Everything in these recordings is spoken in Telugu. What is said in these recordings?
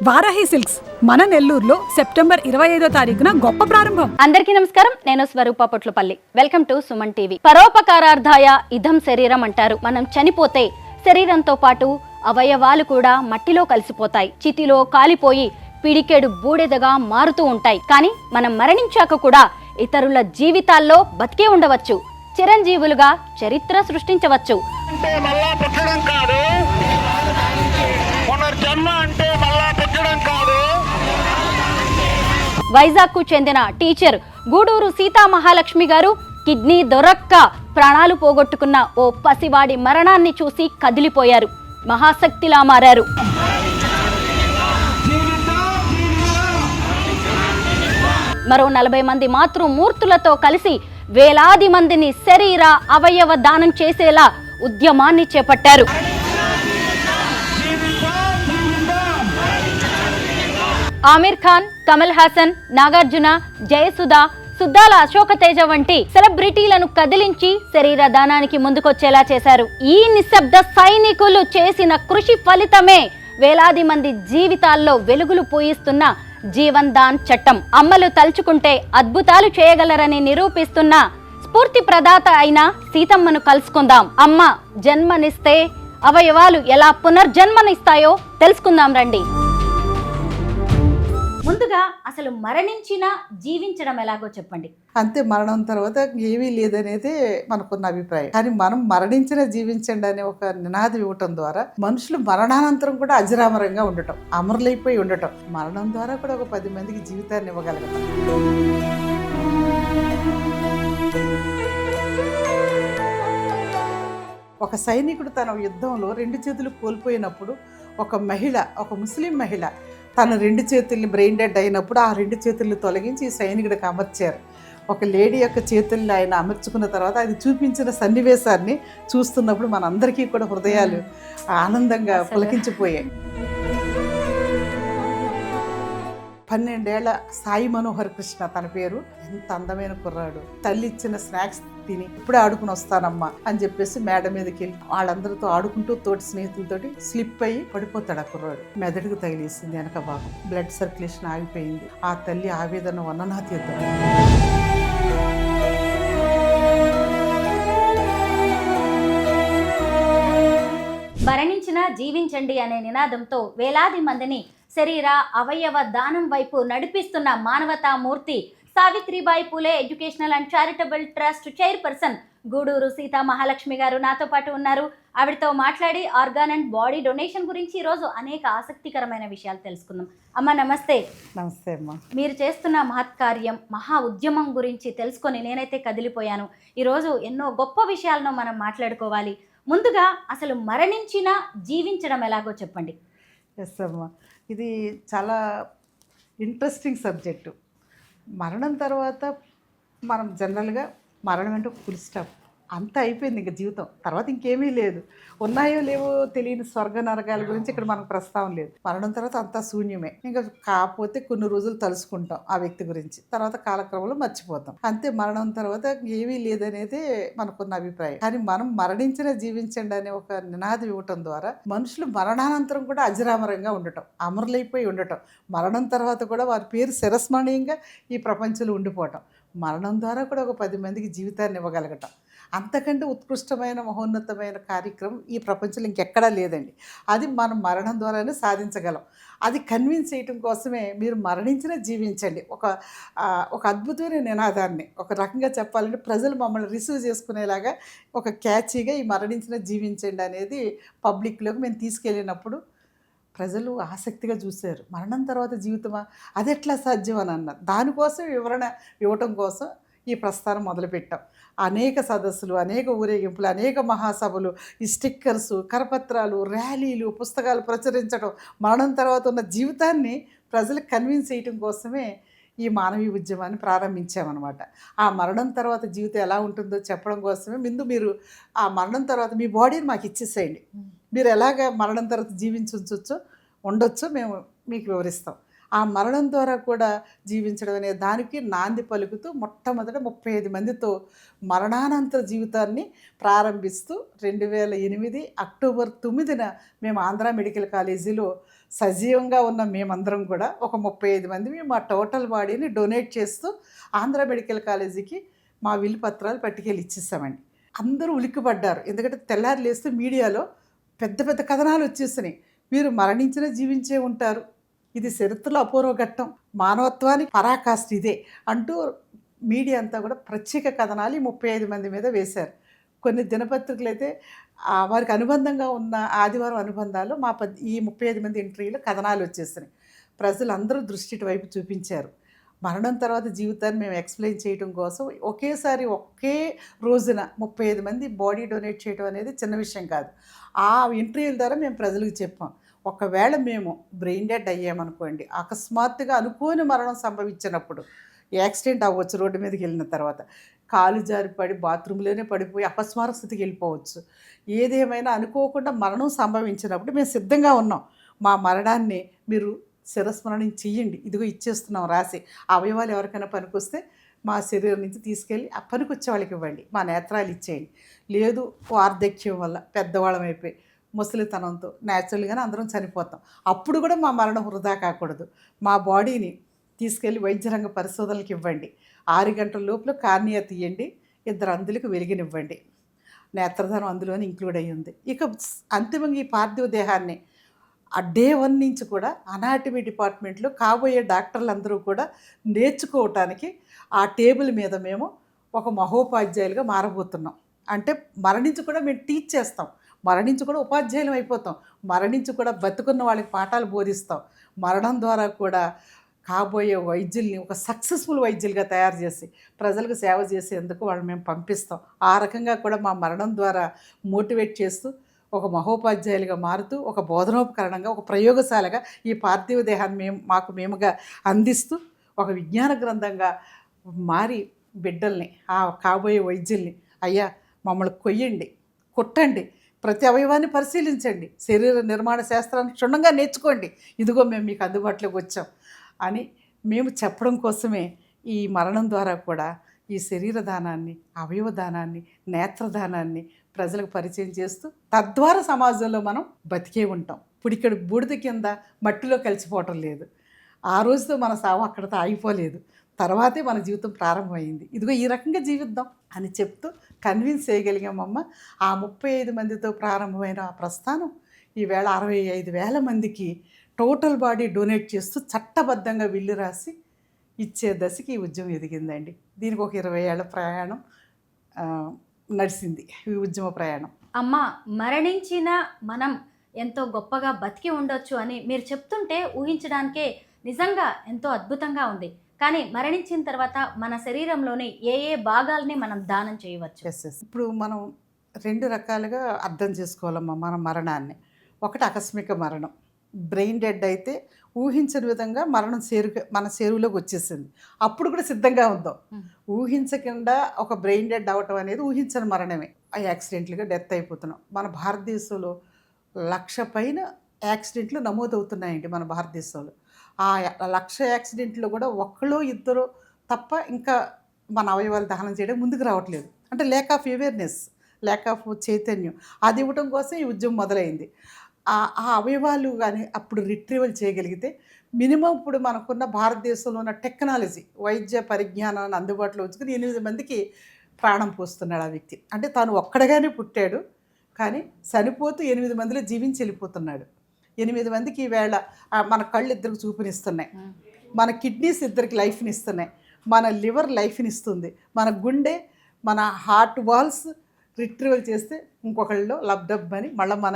వారాహి సిల్క్స్ మన నెల్లూరులో సెప్టెంబర్ 25వ తారీఖున గొప్ప ప్రారంభం. అందరికీ నమస్కారం. నేను Swarupa Potlapalli. Welcome to Suman TV. పరోపకారార్థాయ ఇదం శరీరం అంటారు. మనం చనిపోతే శరీరంతో పాటు అవయవాలు కూడా మట్టిలో కలిసిపోతాయి, చితిలో కాలిపోయి పిడికెడు బూడిదగా మారుతూ ఉంటాయి. కానీ మనం మరణించాక కూడా ఇతరుల జీవితాల్లో బతికే ఉండవచ్చు, చిరంజీవులుగా చరిత్ర సృష్టించవచ్చు. వైజాగ్ కు చెందిన టీచర్ గూడూరు సీతా మహాలక్ష్మి గారు కిడ్నీ దొరక్క ప్రాణాలు పోగొట్టుకున్న ఓ పసివాడి మరణాన్ని చూసి కదిలిపోయారు, మహాశక్తిలా మారారు. మరో 40 మంది మాతృమూర్తులతో కలిసి వేలాది మందిని శరీర అవయవ దానం చేసేలా ఉద్యమాన్ని చేపట్టారు. ఆమిర్ ఖాన్, కమల్ హాసన్, నాగార్జున, జయసుధ, సుద్దాల అశోక తేజ వంటి సెలబ్రిటీలను కదిలించి శరీర దానానికి ముందుకొచ్చేలా చేశారు. ఈ నిశ్శబ్ద సైనికులు చేసిన కృషి ఫలితమే వేలాది మంది జీవితాల్లో వెలుగులు పూయిస్తున్న జీవన్ దాన్ చట్టం. అమ్మలు తలుచుకుంటే అద్భుతాలు చేయగలరని నిరూపిస్తున్న స్ఫూర్తి ప్రదాత అయిన సీతమ్మను కలుసుకుందాం. అమ్మ జన్మనిస్తే అవయవాలు ఎలా పునర్జన్మనిస్తాయో తెలుసుకుందాం రండి. ముందుగా అసలు మరణించినా జీవించడం ఎలాగో చెప్పండి. అంతే, మరణం తర్వాత ఏమీ లేదనేది మనకున్న అభిప్రాయం. కానీ మనం మరణించిన జీవించండి అనే ఒక నినాదం ఇవ్వటం ద్వారా మనుషులు మరణానంతరం కూడా అజరామరంగా ఉండటం, అమరులైపోయి ఉండటం, మరణం ద్వారా కూడా ఒక 10 మందికి జీవితాన్ని ఇవ్వగలగటం. ఒక సైనికుడు తన యుద్ధంలో 2 చేతులు కోల్పోయినప్పుడు ఒక ముస్లిం మహిళ తన 2 చేతుల్ని బ్రెయిన్ డెడ్ అయినప్పుడు ఆ 2 చేతుల్ని తొలగించి ఈ సైనికుడికి అమర్చారు. ఒక లేడీ యొక్క చేతుల్ని ఆయన అమర్చుకున్న తర్వాత అది చూపించిన సన్నివేశాన్ని చూస్తున్నప్పుడు మనందరికీ కూడా హృదయాలు ఆనందంగా పులకించిపోయాయి. 12 ఏళ్ల సాయి మనోహర్ కృష్ణ తన పేరు. ఎంత అందమైన కుర్రాడు. తల్లి ఇచ్చిన స్నాక్స్ తిని ఇప్పుడే ఆడుకుని వస్తానమ్మా అని చెప్పేసి మేడ మీదకి వెళ్ళి వాళ్ళందరితో ఆడుకుంటూ తోటి స్నేహితులతోటి స్లిప్ అయ్యి పడిపోతాడు. ఆ కుర్రాడు మెదడుకు తగిలేసింది, వెనక భాగం బ్లడ్ సర్క్యులేషన్ ఆగిపోయింది. ఆ తల్లి ఆవేదన వర్ణనాతీతం. మరణించినా జీవించండి అనే నినాదంతో వేలాది మందిని శరీర అవయవ దానం వైపు నడిపిస్తున్న మానవతామూర్తి Savitribai Phule educational and charitable trust chairperson Gudur Sita Mahalakshmi గారు నాతో పాటు ఉన్నారు. ఆవిడతో మాట్లాడి ఆర్గాన్ అండ్ బాడీ డొనేషన్ గురించి ఈరోజు అనేక ఆసక్తికరమైన విషయాలు తెలుసుకుందాం. అమ్మ నమస్తే. నమస్తే అమ్మా. మీరు చేస్తున్న మహత్కార్యం, మహా ఉద్యమం గురించి తెలుసుకొని నేనైతే కదిలిపోయాను. ఈరోజు ఎన్నో గొప్ప విషయాలను మనం మాట్లాడుకోవాలి. ముందుగా అసలు మరణించినా జీవించడం ఎలాగో చెప్పండి. ఎస్ అమ్మా, ఇది చాలా ఇంట్రెస్టింగ్ సబ్జెక్టు. మరణం తర్వాత మనం జనరల్గా మరణం అంటే ఫుల్ స్టాప్, అంతా అయిపోయింది ఇంకా జీవితం, తర్వాత ఇంకేమీ లేదు. ఉన్నాయో లేవో తెలియని స్వర్గ నరకాల గురించి ఇక్కడ మనకు ప్రస్తావన లేదు. మరణం తర్వాత అంతా శూన్యమే. ఇంకా కాకపోతే కొన్ని రోజులు తలుసుకుంటాం ఆ వ్యక్తి గురించి, తర్వాత కాలక్రమంలో మర్చిపోతాం. అంతే, మరణం తర్వాత ఏమీ లేదనేది మనకున్న అభిప్రాయం. కానీ మనం మరణించిన జీవించండి అనే ఒక నినాదం ఇవ్వటం ద్వారా మనుషులు మరణానంతరం కూడా అజరామరంగా ఉండటం, అమరులైపోయి ఉండటం, మరణం తర్వాత కూడా వారి పేరు శిరస్మరణీయంగా ఈ ప్రపంచంలో ఉండిపోవటం, మరణం ద్వారా కూడా ఒక 10 మందికి జీవితాన్ని ఇవ్వగలగటం, అంతకంటే ఉత్కృష్టమైన మహోన్నతమైన కార్యక్రమం ఈ ప్రపంచంలో ఇంకెక్కడా లేదండి. అది మనం మరణం ద్వారానే సాధించగలం. అది కన్విన్స్ చేయటం కోసమే మీరు మరణించిన జీవించండి ఒక అద్భుతమైన నినాదాన్ని, ఒక రకంగా చెప్పాలంటే ప్రజలు మమ్మల్ని రిసీవ్ చేసుకునేలాగా ఒక క్యాచీగా ఈ మరణించిన జీవించండి అనేది పబ్లిక్లోకి మేము తీసుకెళ్ళినప్పుడు ప్రజలు ఆసక్తిగా చూశారు. మరణం తర్వాత జీవితమా, అది ఎట్లా సాధ్యం అని అన్నారు. దానికోసం వివరణ ఇవ్వటం కోసం ఈ ప్రస్థానం మొదలుపెట్టాం. అనేక సదస్సులు, అనేక ఊరేగింపులు, అనేక మహాసభలు, ఈ స్టిక్కర్సు, కరపత్రాలు, ర్యాలీలు, పుస్తకాలు ప్రచురించడం, మరణం తర్వాత ఉన్న జీవితాన్ని ప్రజలకు కన్విన్స్ చేయటం కోసమే ఈ మానవీయ ఉద్యమాన్ని ప్రారంభించామన్నమాట. ఆ మరణం తర్వాత జీవితం ఎలా ఉంటుందో చెప్పడం కోసమే మీరు ఆ మరణం తర్వాత మీ బాడీని మాకు ఇచ్చేసేయండి, మీరు ఎలాగ మరణం తర్వాత ఉండొచ్చో మేము మీకు వివరిస్తాం. ఆ మరణం ద్వారా కూడా జీవించడం అనే దానికి నాంది పలుకుతూ మొట్టమొదట 35 మందితో మరణానంతర జీవితాన్ని ప్రారంభిస్తూ 2008 అక్టోబర్ 9న మేము ఆంధ్ర మెడికల్ కాలేజీలో సజీవంగా ఉన్న మేమందరం కూడా ఒక 35 మంది మా టోటల్ బాడీని డొనేట్ చేస్తూ ఆంధ్ర మెడికల్ కాలేజీకి మా విల్లు పత్రాలు పట్టుకెళ్ళి ఇచ్చేసామండి. అందరూ ఉలిక్కిపడ్డారు. ఎందుకంటే తెల్లారి లేస్తే మీడియాలో పెద్ద పెద్ద కథనాలు వచ్చేసినాయి. మీరు మరణించిన జీవించే ఉంటారు, ఇది చరిత్రలో అపూర్వ ఘట్టం, మానవత్వానికి పరాకాష్ఠ ఇదే అంటూ మీడియా అంతా కూడా ప్రత్యేక కథనాలు ఈ 35 మంది మీద వేశారు. కొన్ని దినపత్రికలు అయితే వారికి అనుబంధంగా ఉన్న ఆదివారం అనుబంధాలు ఈ 35 మంది ఇంటర్వ్యూలో కథనాలు వచ్చేసినాయి. ప్రజలందరూ దృష్టి వైపు చూపించారు. మరణం తర్వాత జీవితాన్ని మేము ఎక్స్ప్లెయిన్ చేయడం కోసం ఒకేసారి ఒకే రోజున 35 మంది బాడీ డొనేట్ చేయడం అనేది చిన్న విషయం కాదు. ఆ ఇంటర్వ్యూల ద్వారా మేము ప్రజలకు చెప్పాం, ఒకవేళ మేము బ్రెయిన్ డెడ్ అయ్యామనుకోండి, అకస్మాత్తుగా అనుకోని మరణం సంభవించినప్పుడు యాక్సిడెంట్ అవ్వచ్చు, రోడ్డు మీదకి వెళ్ళిన తర్వాత కాలు జారి పడి బాత్రూంలోనే పడిపోయి అపస్మారక స్థితికి వెళ్ళిపోవచ్చు. ఏదేమైనా అనుకోకుండా మరణం సంభవించినప్పుడు మేము సిద్ధంగా ఉన్నాం. మా మరణాన్ని మీరు శిరస్మరణం చెయ్యండి, ఇదిగో ఇచ్చేస్తున్నాం రాసి, అవయవాలు ఎవరికైనా పనికొస్తే మా శరీరం నుంచి తీసుకెళ్ళి ఆ పనికొచ్చే వాళ్ళకి ఇవ్వండి, మా నేత్రాలు ఇచ్చేయండి. లేదు వార్ధక్యం వల్ల పెద్దవాళ్ళం అయిపోయి ముసలితనంతో న్యాచురల్గానే అందరం చనిపోతాం, అప్పుడు కూడా మా మరణం వృధా కాకూడదు, మా బాడీని తీసుకెళ్ళి వైద్య రంగ పరిశోధనలకు ఇవ్వండి, 6 గంటల లోపల కార్నియా తీయండి, 2 అంధులకు వెలిగినివ్వండి. నేత్రదానం అందులోనే ఇంక్లూడ్ అయ్యి ఉంది. ఇక అంతిమంగా ఈ పార్థివ దేహాన్ని ఆ డే 1 నుంచి కూడా అనాటమీ డిపార్ట్మెంట్లో కాబోయే డాక్టర్లు అందరూ కూడా నేర్చుకోవటానికి ఆ టేబుల్ మీద మేము ఒక మహోపాధ్యాయులుగా మారబోతున్నాం. అంటే మరణించి కూడా మేము టీచ్ చేస్తాం, మరణించి కూడా ఉపాధ్యాయులం అయిపోతాం, మరణించి కూడా బతుకున్న వాళ్ళకి పాఠాలు బోధిస్తాం. మరణం ద్వారా కూడా కాబోయే వైద్యుల్ని ఒక సక్సెస్ఫుల్ వైద్యులుగా తయారు చేసి ప్రజలకు సేవ చేసేందుకు వాళ్ళు మేము పంపిస్తాం. ఆ రకంగా కూడా మా మరణం ద్వారా మోటివేట్ చేస్తూ ఒక మహోపాధ్యాయులుగా మారుతూ ఒక బోధనోపకరణంగా ఒక ప్రయోగశాలగా ఈ పార్థివ దేహాన్ని మేముగా అందిస్తూ ఒక విజ్ఞాన గ్రంథంగా మారి బిడ్డల్ని ఆ కాబోయే వైద్యుల్ని, అయ్యా మమ్మల్ని కొయ్యండి, కొట్టండి, ప్రతి అవయవాన్ని పరిశీలించండి, శరీర నిర్మాణ శాస్త్రాన్ని క్షుణ్ణంగా నేర్చుకోండి, ఇదిగో మేము మీకు అందుబాటులోకి వచ్చాం అని మేము చెప్పడం కోసమే ఈ మరణం ద్వారా కూడా ఈ శరీర దానాన్ని, అవయవ దానాన్ని, నేత్రదానాన్ని ప్రజలకు పరిచయం చేస్తూ తద్వారా సమాజంలో మనం బతికే ఉంటాం. ఇప్పుడు ఇక్కడ బూడిద కింద మట్టిలో కలిసిపోవటం లేదు. ఆ రోజుతో మన సావు అక్కడితో ఆగిపోలేదు, తర్వాతే మన జీవితం ప్రారంభమైంది. ఇదిగో ఈ రకంగా జీవిద్దాం అని చెప్తూ కన్విన్స్ చేయగలిగామమ్మ. ఆ 35 మందితో ప్రారంభమైన ఆ ప్రస్థానం ఈవేళ 65,000 మందికి టోటల్ బాడీ డొనేట్ చేస్తూ చట్టబద్ధంగా విల్లు రాసి ఇచ్చే దశకి ఈ ఉద్యమం ఎదిగిందండి. దీనికి ఒక 20 ఏళ్ల ప్రయాణం నడిచింది ఈ ఉద్యమ ప్రయాణం. అమ్మ, మరణించిన మనం ఎంతో గొప్పగా బతికి ఉండొచ్చు అని మీరు చెప్తుంటే ఊహించడానికే నిజంగా ఎంతో అద్భుతంగా ఉంది. కానీ మరణించిన తర్వాత మన శరీరంలోని ఏ ఏ భాగాల్ని మనం దానం చేయవచ్చు? ఇప్పుడు మనం 2 రకాలుగా అర్థం చేసుకోవాలమ్మా మన మరణాన్ని. ఒకటి ఆకస్మిక మరణం, బ్రెయిన్ డెడ్ అయితే ఊహించని విధంగా మరణం మన చేరువులోకి వచ్చేసింది, అప్పుడు కూడా సిద్ధంగా ఉందాం. ఊహించకుండా ఒక బ్రెయిన్ డెడ్ అవటం అనేది ఊహించని మరణమే. ఆ యాక్సిడెంట్లుగా డెత్ అయిపోతున్నాం. మన భారతదేశంలో 1,00,000 పైన యాక్సిడెంట్లు నమోదవుతున్నాయండి మన భారతదేశంలో. ఆ 1,00,000 యాక్సిడెంట్లో కూడా 1-2 తప్ప ఇంకా మన అవయవాలు దహనం చేయడం ముందుకు రావట్లేదు. అంటే lack of awareness, lack of చైతన్యం, అది ఇవ్వటం కోసం ఈ ఉద్యమం మొదలైంది. ఆ అవయవాలు కానీ అప్పుడు రిట్రీవల్ చేయగలిగితే మినిమం ఇప్పుడు మనకున్న భారతదేశంలో ఉన్న టెక్నాలజీ, వైద్య పరిజ్ఞానాన్ని అందుబాటులో ఉంచుకుని 8 మందికి ప్రాణం పోస్తున్నాడు ఆ వ్యక్తి. అంటే తాను ఒక్కడగానే పుట్టాడు, కానీ చనిపోతూ 8 మందిలో జీవించి వెళ్ళిపోతున్నాడు. 8 మందికి ఈవేళ మన కళ్ళు 2కి చూపునిస్తున్నాయి, మన కిడ్నీస్ 2కి లైఫ్ని ఇస్తున్నాయి, మన లివర్ లైఫ్ని ఇస్తుంది, మన గుండె, మన హార్ట్ వాల్స్ రిట్రీవల్ చేస్తే ఇంకొకళ్ళు లబ్డబ్ అని మళ్ళీ మన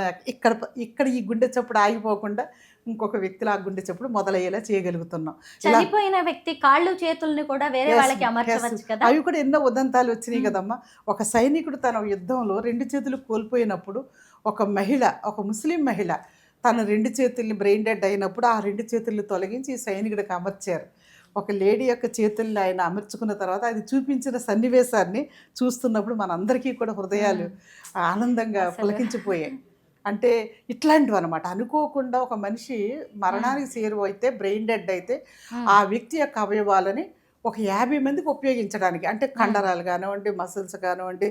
ఇక్కడ ఈ గుండె చప్పుడు ఆగిపోకుండా ఇంకొక వ్యక్తిలో ఆ గుండె చప్పుడు మొదలయ్యేలా చేయగలుగుతున్నాం. చనిపోయిన వ్యక్తి కాళ్ళు చేతుల్ని కూడా వేరే వాళ్ళకి అమర్చవచ్చు కదా. అవి కూడా ఎన్నో ఉదంతాలు వచ్చినాయి కదమ్మా. ఒక సైనికుడు తన యుద్ధంలో 2 చేతులు కోల్పోయినప్పుడు ఒక మహిళ, ఒక ముస్లిం మహిళ తన 2 చేతుల్ని బ్రెయిన్ డెడ్ అయినప్పుడు ఆ 2 చేతుల్ని తొలగించి ఈ సైనికుడికి అమర్చారు. ఒక లేడీ యొక్క చేతుల్ని ఆయన అమర్చుకున్న తర్వాత అది చూపించిన సన్నివేశాన్ని చూస్తున్నప్పుడు మనందరికీ కూడా హృదయాలు ఆనందంగా పులకించిపోయాయి. అంటే ఇట్లాంటివి అనమాట. అనుకోకుండా ఒక మనిషి మరణానికి చేరువైతే, బ్రెయిన్ డెడ్ అయితే ఆ వ్యక్తి యొక్క అవయవాలని ఒక 50 మందికి ఉపయోగించడానికి, అంటే కండరాలు కానివ్వండి, మసిల్స్ కానివ్వండి,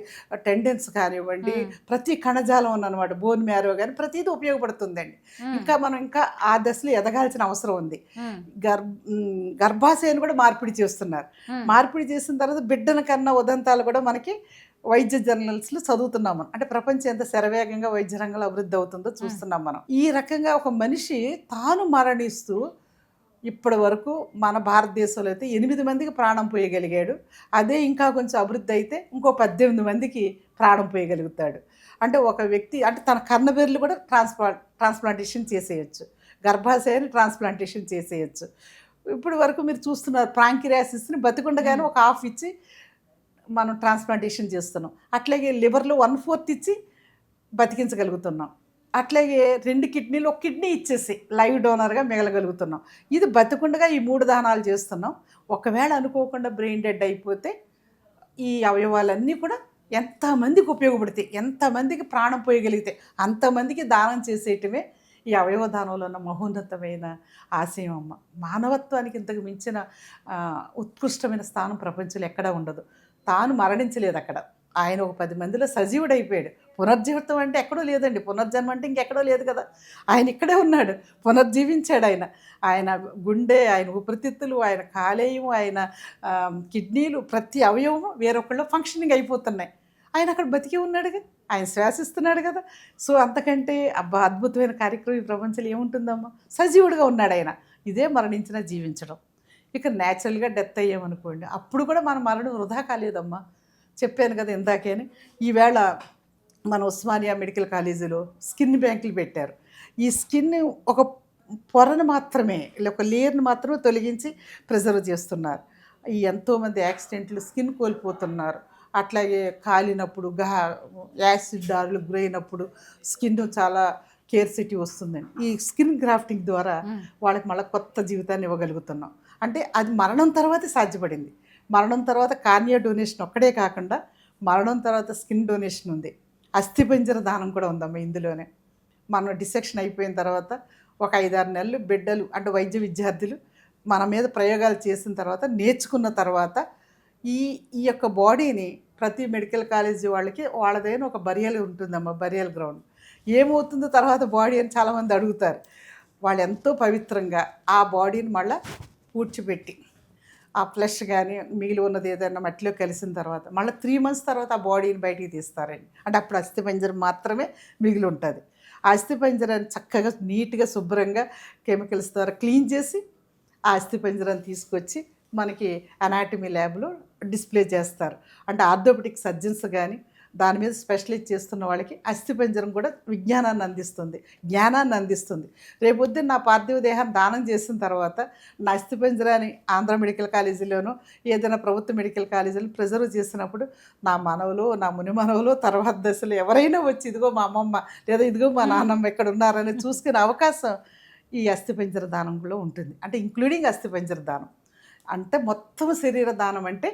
టెండెన్స్ కానివ్వండి, ప్రతి కణజాలం ఉన్నమాట, బోన్ మ్యారో కానీ ప్రతిదీ ఉపయోగపడుతుందండి. ఇంకా మనం ఇంకా ఆ దశలో ఎదగాల్సిన అవసరం ఉంది. గర్భాశయాన్ని కూడా మార్పిడి చేస్తున్నారు. మార్పిడి చేసిన తర్వాత బిడ్డల కన్నా ఉదంతాలు కూడా మనకి వైద్య జర్నల్స్లో చదువుతున్నాం మనం. అంటే ప్రపంచం ఎంత శరవేగంగా వైద్య రంగంలో అభివృద్ధి అవుతుందో చూస్తున్నాం మనం. ఈ రకంగా ఒక మనిషి తాను మరణిస్తూ ఇప్పటి వరకు మన భారతదేశంలో అయితే 8 మందికి ప్రాణం పోయగలిగాడు. అదే ఇంకా కొంచెం అభివృద్ధి అయితే ఇంకో 18 మందికి ప్రాణం పోయగలుగుతాడు. అంటే ఒక వ్యక్తి అంటే తన కర్ణబెర్లు కూడా ట్రాన్స్ప్లాంటేషన్ చేసేయచ్చు, గర్భాశయాన్ని ట్రాన్స్ప్లాంటేషన్ చేసేయచ్చు. ఇప్పటి వరకు మీరు చూస్తున్నారు ప్రాంకిరాసిస్ని బతికుండగానే ఒక హాఫ్ ఇచ్చి మనం ట్రాన్స్ప్లాంటేషన్ చేస్తున్నాం. అట్లాగే లివర్లో 1/4 ఇచ్చి బతికించగలుగుతున్నాం. అట్లాగే 2 కిడ్నీలు, ఒక కిడ్నీ ఇచ్చేసి లైవ్ డోనర్గా మిగలగలుగుతున్నాం. ఇది బతికుండగా ఈ 3 దానాలు చేస్తున్నాం. ఒకవేళ అనుకోకుండా బ్రెయిన్ డెడ్ అయిపోతే ఈ అవయవాలన్నీ కూడా ఎంతమందికి ఉపయోగపడతాయి, ఎంతమందికి ప్రాణం పోయగలిగితే అంతమందికి దానం చేసేయటమే ఈ అవయవ దానంలో ఉన్న మహోన్నతమైన ఆశయం అమ్మ. మానవత్వానికి ఇంతకు మించిన ఉత్కృష్టమైన స్థానం ప్రపంచంలో ఎక్కడా ఉండదు. తాను మరణించలేదు అక్కడ, ఆయన ఒక 10 మందిలో సజీవుడైపోయాడు. పునర్జీవితం అంటే ఎక్కడో లేదండి, పునర్జన్మ అంటే ఇంకెక్కడో లేదు కదా, ఆయన ఇక్కడే ఉన్నాడు, పునర్జీవించాడు. ఆయన గుండె, ఆయన ఊపిరితిత్తులు, ఆయన కాలేయం, ఆయన కిడ్నీలు, ప్రతి అవయవము వేరొకళ్ళు ఫంక్షనింగ్ అయిపోతున్నాయి. ఆయన అక్కడ బతికి ఉన్నాడుగా, ఆయన శ్వాసిస్తున్నాడు కదా. సో అంతకంటే అద్భుతమైన కార్యక్రమం ఈ ప్రపంచంలో ఏముంటుందమ్మా? సజీవుడిగా ఉన్నాడు ఆయన. ఇదే మరణించినా జీవించడం. ఇక న్యాచురల్గా డెత్ అయ్యామనుకోండి, అప్పుడు కూడా మన మరణం వృధా కాలేదమ్మా. చెప్పాను కదా ఇందాకేని, ఈవేళ మన ఉస్మానియా మెడికల్ కాలేజీలో స్కిన్ బ్యాంకులు పెట్టారు. ఈ స్కిన్ ఒక పొరను మాత్రమే, ఒక లేయర్ని మాత్రమే తొలగించి ప్రిజర్వ్ చేస్తున్నారు. ఈ ఎంతోమంది యాక్సిడెంట్లు, స్కిన్ కోల్పోతున్నారు. అట్లాగే కాలినప్పుడు, యాసిడ్ దారులకు గురైనప్పుడు స్కిన్ చాలా కేర్సిటీ వస్తుందండి. ఈ స్కిన్ గ్రాఫ్టింగ్ ద్వారా వాళ్ళకి మళ్ళీ కొత్త జీవితాన్ని ఇవ్వగలుగుతున్నాం. అంటే అది మరణం తర్వాతే సాధ్యపడింది. మరణం తర్వాత కార్నియా డొనేషన్ ఒక్కడే కాకుండా మరణం తర్వాత స్కిన్ డొనేషన్ ఉంది, అస్థిపంజర దానం కూడా ఉందమ్మా ఇందులోనే. మనం డిసెక్షన్ అయిపోయిన తర్వాత ఒక 5-6 నెలలు బిడ్డలు అంటే వైద్య విద్యార్థులు మన మీద ప్రయోగాలు చేసిన తర్వాత, నేర్చుకున్న తర్వాత ఈ యొక్క బాడీని ప్రతి మెడికల్ కాలేజీ వాళ్ళదైనా ఒక బరియల్ ఉంటుందమ్మా, బరియల్ గ్రౌండ్. ఏమవుతుందో తర్వాత బాడీ అని చాలామంది అడుగుతారు. వాళ్ళు ఎంతో పవిత్రంగా ఆ బాడీని మళ్ళీ పూడ్చిపెట్టి, ఆ ఫ్లెష్ కానీ మిగిలి ఉన్నది ఏదైనా మట్టిలో కలిసిన తర్వాత మళ్ళీ 3 months తర్వాత ఆ బాడీని బయటికి తీస్తారండి. అంటే అప్పుడు అస్థిపంజరం మాత్రమే మిగిలి ఉంటుంది. ఆ అస్థిపంజరాన్ని చక్కగా నీట్గా శుభ్రంగా కెమికల్స్ ద్వారా క్లీన్ చేసి ఆ అస్థిపంజరాన్ని తీసుకొచ్చి మనకి అనాటమీ ల్యాబ్లో డిస్ప్లే చేస్తారు. అంటే ఆర్థోపెడిక్ సర్జన్స్ కానీ దాని మీద స్పెషలైజ్ చేస్తున్న వాళ్ళకి అస్థిపంజరం కూడా విజ్ఞానాన్ని అందిస్తుంది, జ్ఞానాన్ని అందిస్తుంది. రేపొద్దున నా పార్థివ దేహాన్ని దానం చేసిన తర్వాత నా అస్థిపంజరాన్ని ఆంధ్ర మెడికల్ కాలేజీలోనూ ఏదైనా ప్రభుత్వ మెడికల్ కాలేజీలో ప్రిజర్వ్ చేసినప్పుడు నా మనవలు, నా ముని మనవలు, తర్వాత దశలు ఎవరైనా వచ్చి ఇదిగో మా అమ్మమ్మ లేదా ఇదిగో మా నాన్నమ్మ ఎక్కడ ఉన్నారని చూసుకునే అవకాశం ఈ అస్థిపంజర దానంలో ఉంటుంది. అంటే ఇంక్లూడింగ్ అస్థిపంజర దానం. అంటే మొత్తం శరీర దానం అంటే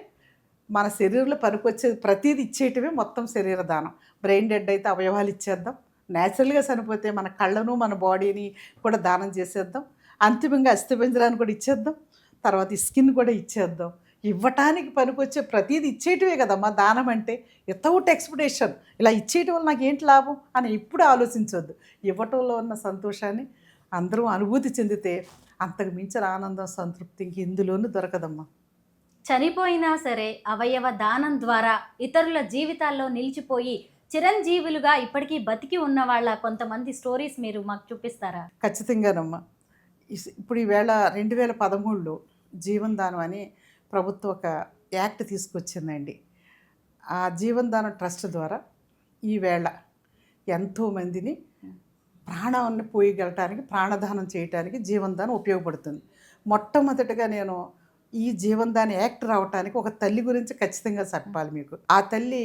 మన శరీరంలో పనికొచ్చేది ప్రతిదీ ఇచ్చేయటమే మొత్తం శరీర దానం. బ్రెయిన్ డెడ్ అయితే అవయవాలు ఇచ్చేద్దాం, న్యాచురల్గా చనిపోతే మన కళ్ళను మన బాడీని కూడా దానం చేసేద్దాం, అంతిమంగా అస్థిపంజరాన్ని కూడా ఇచ్చేద్దాం, తర్వాత ఈ స్కిన్ కూడా ఇచ్చేద్దాం. ఇవ్వటానికి పనికొచ్చే ప్రతిదీ ఇచ్చేయటమే కదమ్మా దానం అంటే. వితౌట్ ఎక్స్పెక్టేషన్ ఇలా ఇచ్చేయటం వల్ల నాకు ఏంటి లాభం అని ఎప్పుడు ఆలోచించవద్దు. ఇవ్వటంలో ఉన్న సంతోషాన్ని అందరూ అనుభూతి చెందితే అంతకు మించిన ఆనందం, సంతృప్తి ఇంక ఇందులోనూ దొరకదమ్మా. చనిపోయినా సరే అవయవ దానం ద్వారా ఇతరుల జీవితాల్లో నిలిచిపోయి చిరంజీవులుగా ఇప్పటికీ బతికి ఉన్న వాళ్ళ కొంతమంది స్టోరీస్ మీరు మాకు చూపిస్తారా? ఖచ్చితంగానమ్మా. ఇప్పుడు ఈవేళ 2013లో జీవన్ దానం అని ప్రభుత్వం ఒక యాక్ట్ తీసుకొచ్చిందండి. ఆ జీవన్ దానం ట్రస్ట్ ద్వారా ఈవేళ ఎంతోమందిని ప్రాణాన్ని పోయగలటానికి, ప్రాణదానం చేయటానికి జీవన్ దానం ఉపయోగపడుతుంది. మొట్టమొదటిగా నేను ఈ జీవన్ దాన్ యాక్ట్ రావటానికి ఒక తల్లి గురించి ఖచ్చితంగా చెప్పాలి మీకు. ఆ తల్లి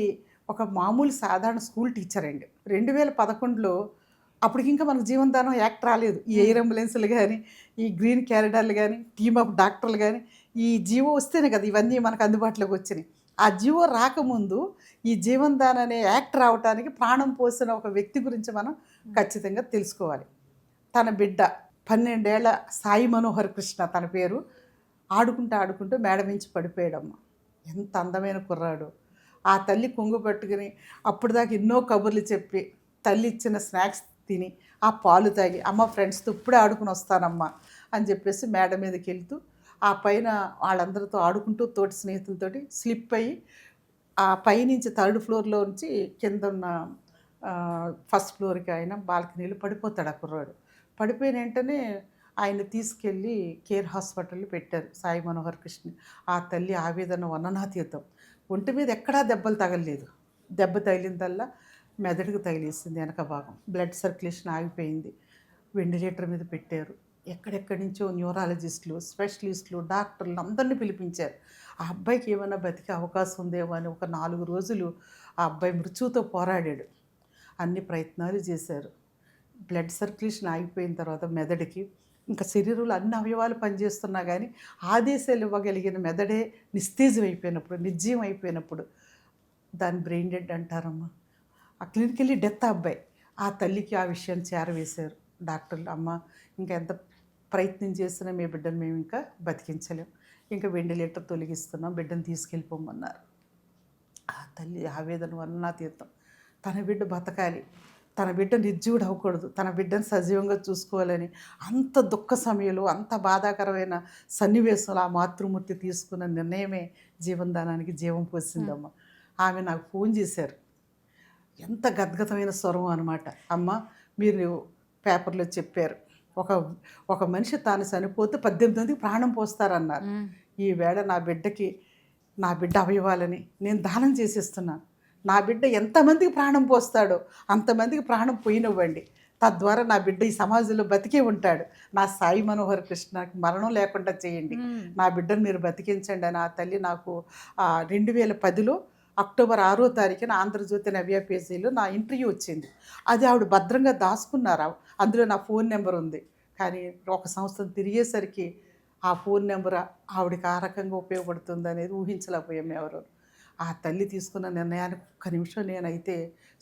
ఒక మామూలు సాధారణ స్కూల్ టీచర్ అండి. 2011లో అప్పటికి ఇంకా మనకు జీవన్ దానం యాక్ట్ రాలేదు. ఈ ఎయిర్ అంబులెన్స్లు కానీ, ఈ గ్రీన్ క్యారిడార్లు కానీ, టీమ్ ఆఫ్ డాక్టర్లు కానీ, ఈ జీవో వస్తేనే కదా ఇవన్నీ మనకు అందుబాటులోకి వచ్చినాయి. ఆ జీవో రాకముందు ఈ జీవన్ దాన్ అనే యాక్ట్ రావటానికి ప్రాణం పోసిన ఒక వ్యక్తి గురించి మనం ఖచ్చితంగా తెలుసుకోవాలి. తన బిడ్డ 12 ఏళ్ల సాయి మనోహర్ కృష్ణ తన పేరు. ఆడుకుంటూ ఆడుకుంటూ మేడ మించి పడిపోయాడమ్మ. ఎంత అందమైన కుర్రాడు. ఆ తల్లి కొంగు పట్టుకుని అప్పుడు దాకా ఎన్నో కబుర్లు చెప్పి తల్లి ఇచ్చిన స్నాక్స్ తిని ఆ పాలు తాగి అమ్మ ఫ్రెండ్స్తో ఇప్పుడే ఆడుకుని వస్తానమ్మా అని చెప్పేసి మేడ మీదకి వెళ్తూ ఆ పైన వాళ్ళందరితో ఆడుకుంటూ తోటి స్నేహితులతోటి స్లిప్ అయ్యి ఆ పైనుంచి 3rd ఫ్లోర్లో నుంచి కింద ఉన్న ఫస్ట్ ఫ్లోర్కి ఆయన బాల్కనీలో పడిపోతాడు ఆ కుర్రాడు. పడిపోయిన వెంటనే ఆయన తీసుకెళ్ళి కేర్ హాస్పిటల్లో పెట్టారు సాయి మనోహర్ కృష్ణ. ఆ తల్లి ఆవేదన వర్ణనాతీతం. ఒంటి మీద ఎక్కడా దెబ్బలు తగలలేదు. దెబ్బ తగిలిందల్లా మెదడుకు తగిలేసింది వెనక భాగం. బ్లడ్ సర్క్యులేషన్ ఆగిపోయింది. వెంటిలేటర్ మీద పెట్టారు. ఎక్కడెక్కడి నుంచో న్యూరాలజిస్టులు, స్పెషలిస్టులు, డాక్టర్లు అందరినీ పిలిపించారు. ఆ అబ్బాయికి ఏమైనా బతికే అవకాశం ఉందేమో అని ఒక 4 రోజులు ఆ అబ్బాయి మృత్యువుతో పోరాడాడు. అన్ని ప్రయత్నాలు చేశారు. బ్లడ్ సర్క్యులేషన్ ఆగిపోయిన తర్వాత మెదడుకి ఇంకా శరీరంలో అన్ని అవయవాలు పనిచేస్తున్నా కానీ ఆదేశాలు ఇవ్వగలిగిన మెదడే నిస్తేజం అయిపోయినప్పుడు, నిర్జీవం అయిపోయినప్పుడు దాన్ని బ్రెయిన్ డెడ్ అంటారమ్మా. ఆ క్లినికల్లీ డెత్ అబ్బాయి. ఆ తల్లికి ఆ విషయాన్ని చేరవేశారు డాక్టర్లు. అమ్మ ఇంకా ఎంత ప్రయత్నం చేసినా మీ బిడ్డను మేము ఇంకా బతికించలేం, ఇంకా వెంటిలేటర్ తొలగిస్తున్నాం, బిడ్డను తీసుకెళ్ళిపోమన్నారు. ఆ తల్లి ఆవేదన వర్ణనాతీతం. తన బిడ్డ బతకాలి, తన బిడ్డ నిర్జీవుడు అవ్వకూడదు, తన బిడ్డను సజీవంగా చూసుకోవాలని అంత దుఃఖ సమయంలో అంత బాధాకరమైన సన్నివేశంలో ఆ మాతృమూర్తి తీసుకున్న నిర్ణయమే జీవనదానానికి జీవం పోసిందమ్మ. ఆమె నాకు ఫోన్ చేశారు. ఎంత గద్గతమైన స్వరం అనమాట. అమ్మ మీరు పేపర్లో చెప్పారు ఒక మనిషి తాను చనిపోతే 18 మందికి ప్రాణం పోస్తారన్నారు. ఈవేళ నా బిడ్డ అవయవాలని నేను దానం చేసేస్తున్నాను. నా బిడ్డ ఎంతమందికి ప్రాణం పోస్తాడో అంతమందికి ప్రాణం పోయినవ్వండి. తద్వారా నా బిడ్డ ఈ సమాజంలో బతికే ఉంటాడు. నా సాయి మనోహర్ కృష్ణకి మరణం లేకుండా చేయండి, నా బిడ్డను మీరు బతికించండి అని ఆ తల్లి నాకు 2010లో అక్టోబర్ 6వ తారీఖున ఆంధ్రజ్యోతి నవ్య పేజీలో నా ఇంటర్వ్యూ వచ్చింది. అది ఆవిడ భద్రంగా దాచుకున్నారు. అందులో నా ఫోన్ నెంబర్ ఉంది. కానీ ఒక సంవత్సరం తిరిగేసరికి ఆ ఫోన్ నెంబర్ ఆవిడకి ఆ రకంగా ఉపయోగపడుతుంది అనేది ఊహించలేకపోయాం ఎవరు. ఆ తల్లి తీసుకున్న నిర్ణయానికి ఒక్క నిమిషం నేనైతే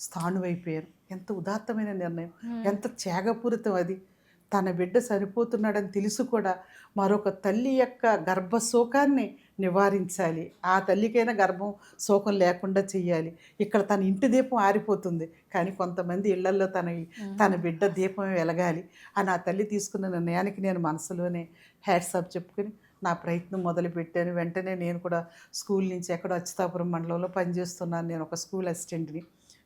స్థాణువైపోయాను. ఎంత ఉదాత్తమైన నిర్ణయం, ఎంత త్యాగపూరితం అది. తన బిడ్డ చనిపోతున్నాడని తెలుసు కూడా మరొక తల్లి యొక్క గర్భశోకాన్ని నివారించాలి. ఆ తల్లికైనా గర్భం శోకం లేకుండా చెయ్యాలి. ఇక్కడ తన ఇంటి దీపం ఆరిపోతుంది, కానీ కొంతమంది ఇళ్లల్లో తన బిడ్డ దీపం వెలగాలి అని ఆ తల్లి తీసుకున్న నిర్ణయానికి నేను మనసులోనే హ్యాట్సాప్ చెప్పుకొని నా ప్రయత్నం మొదలుపెట్టాను. వెంటనే నేను కూడా స్కూల్ నుంచి ఎక్కడో అచ్యుతాపురం మండలంలో పనిచేస్తున్నాను. నేను ఒక స్కూల్ అసిస్టెంట్ని.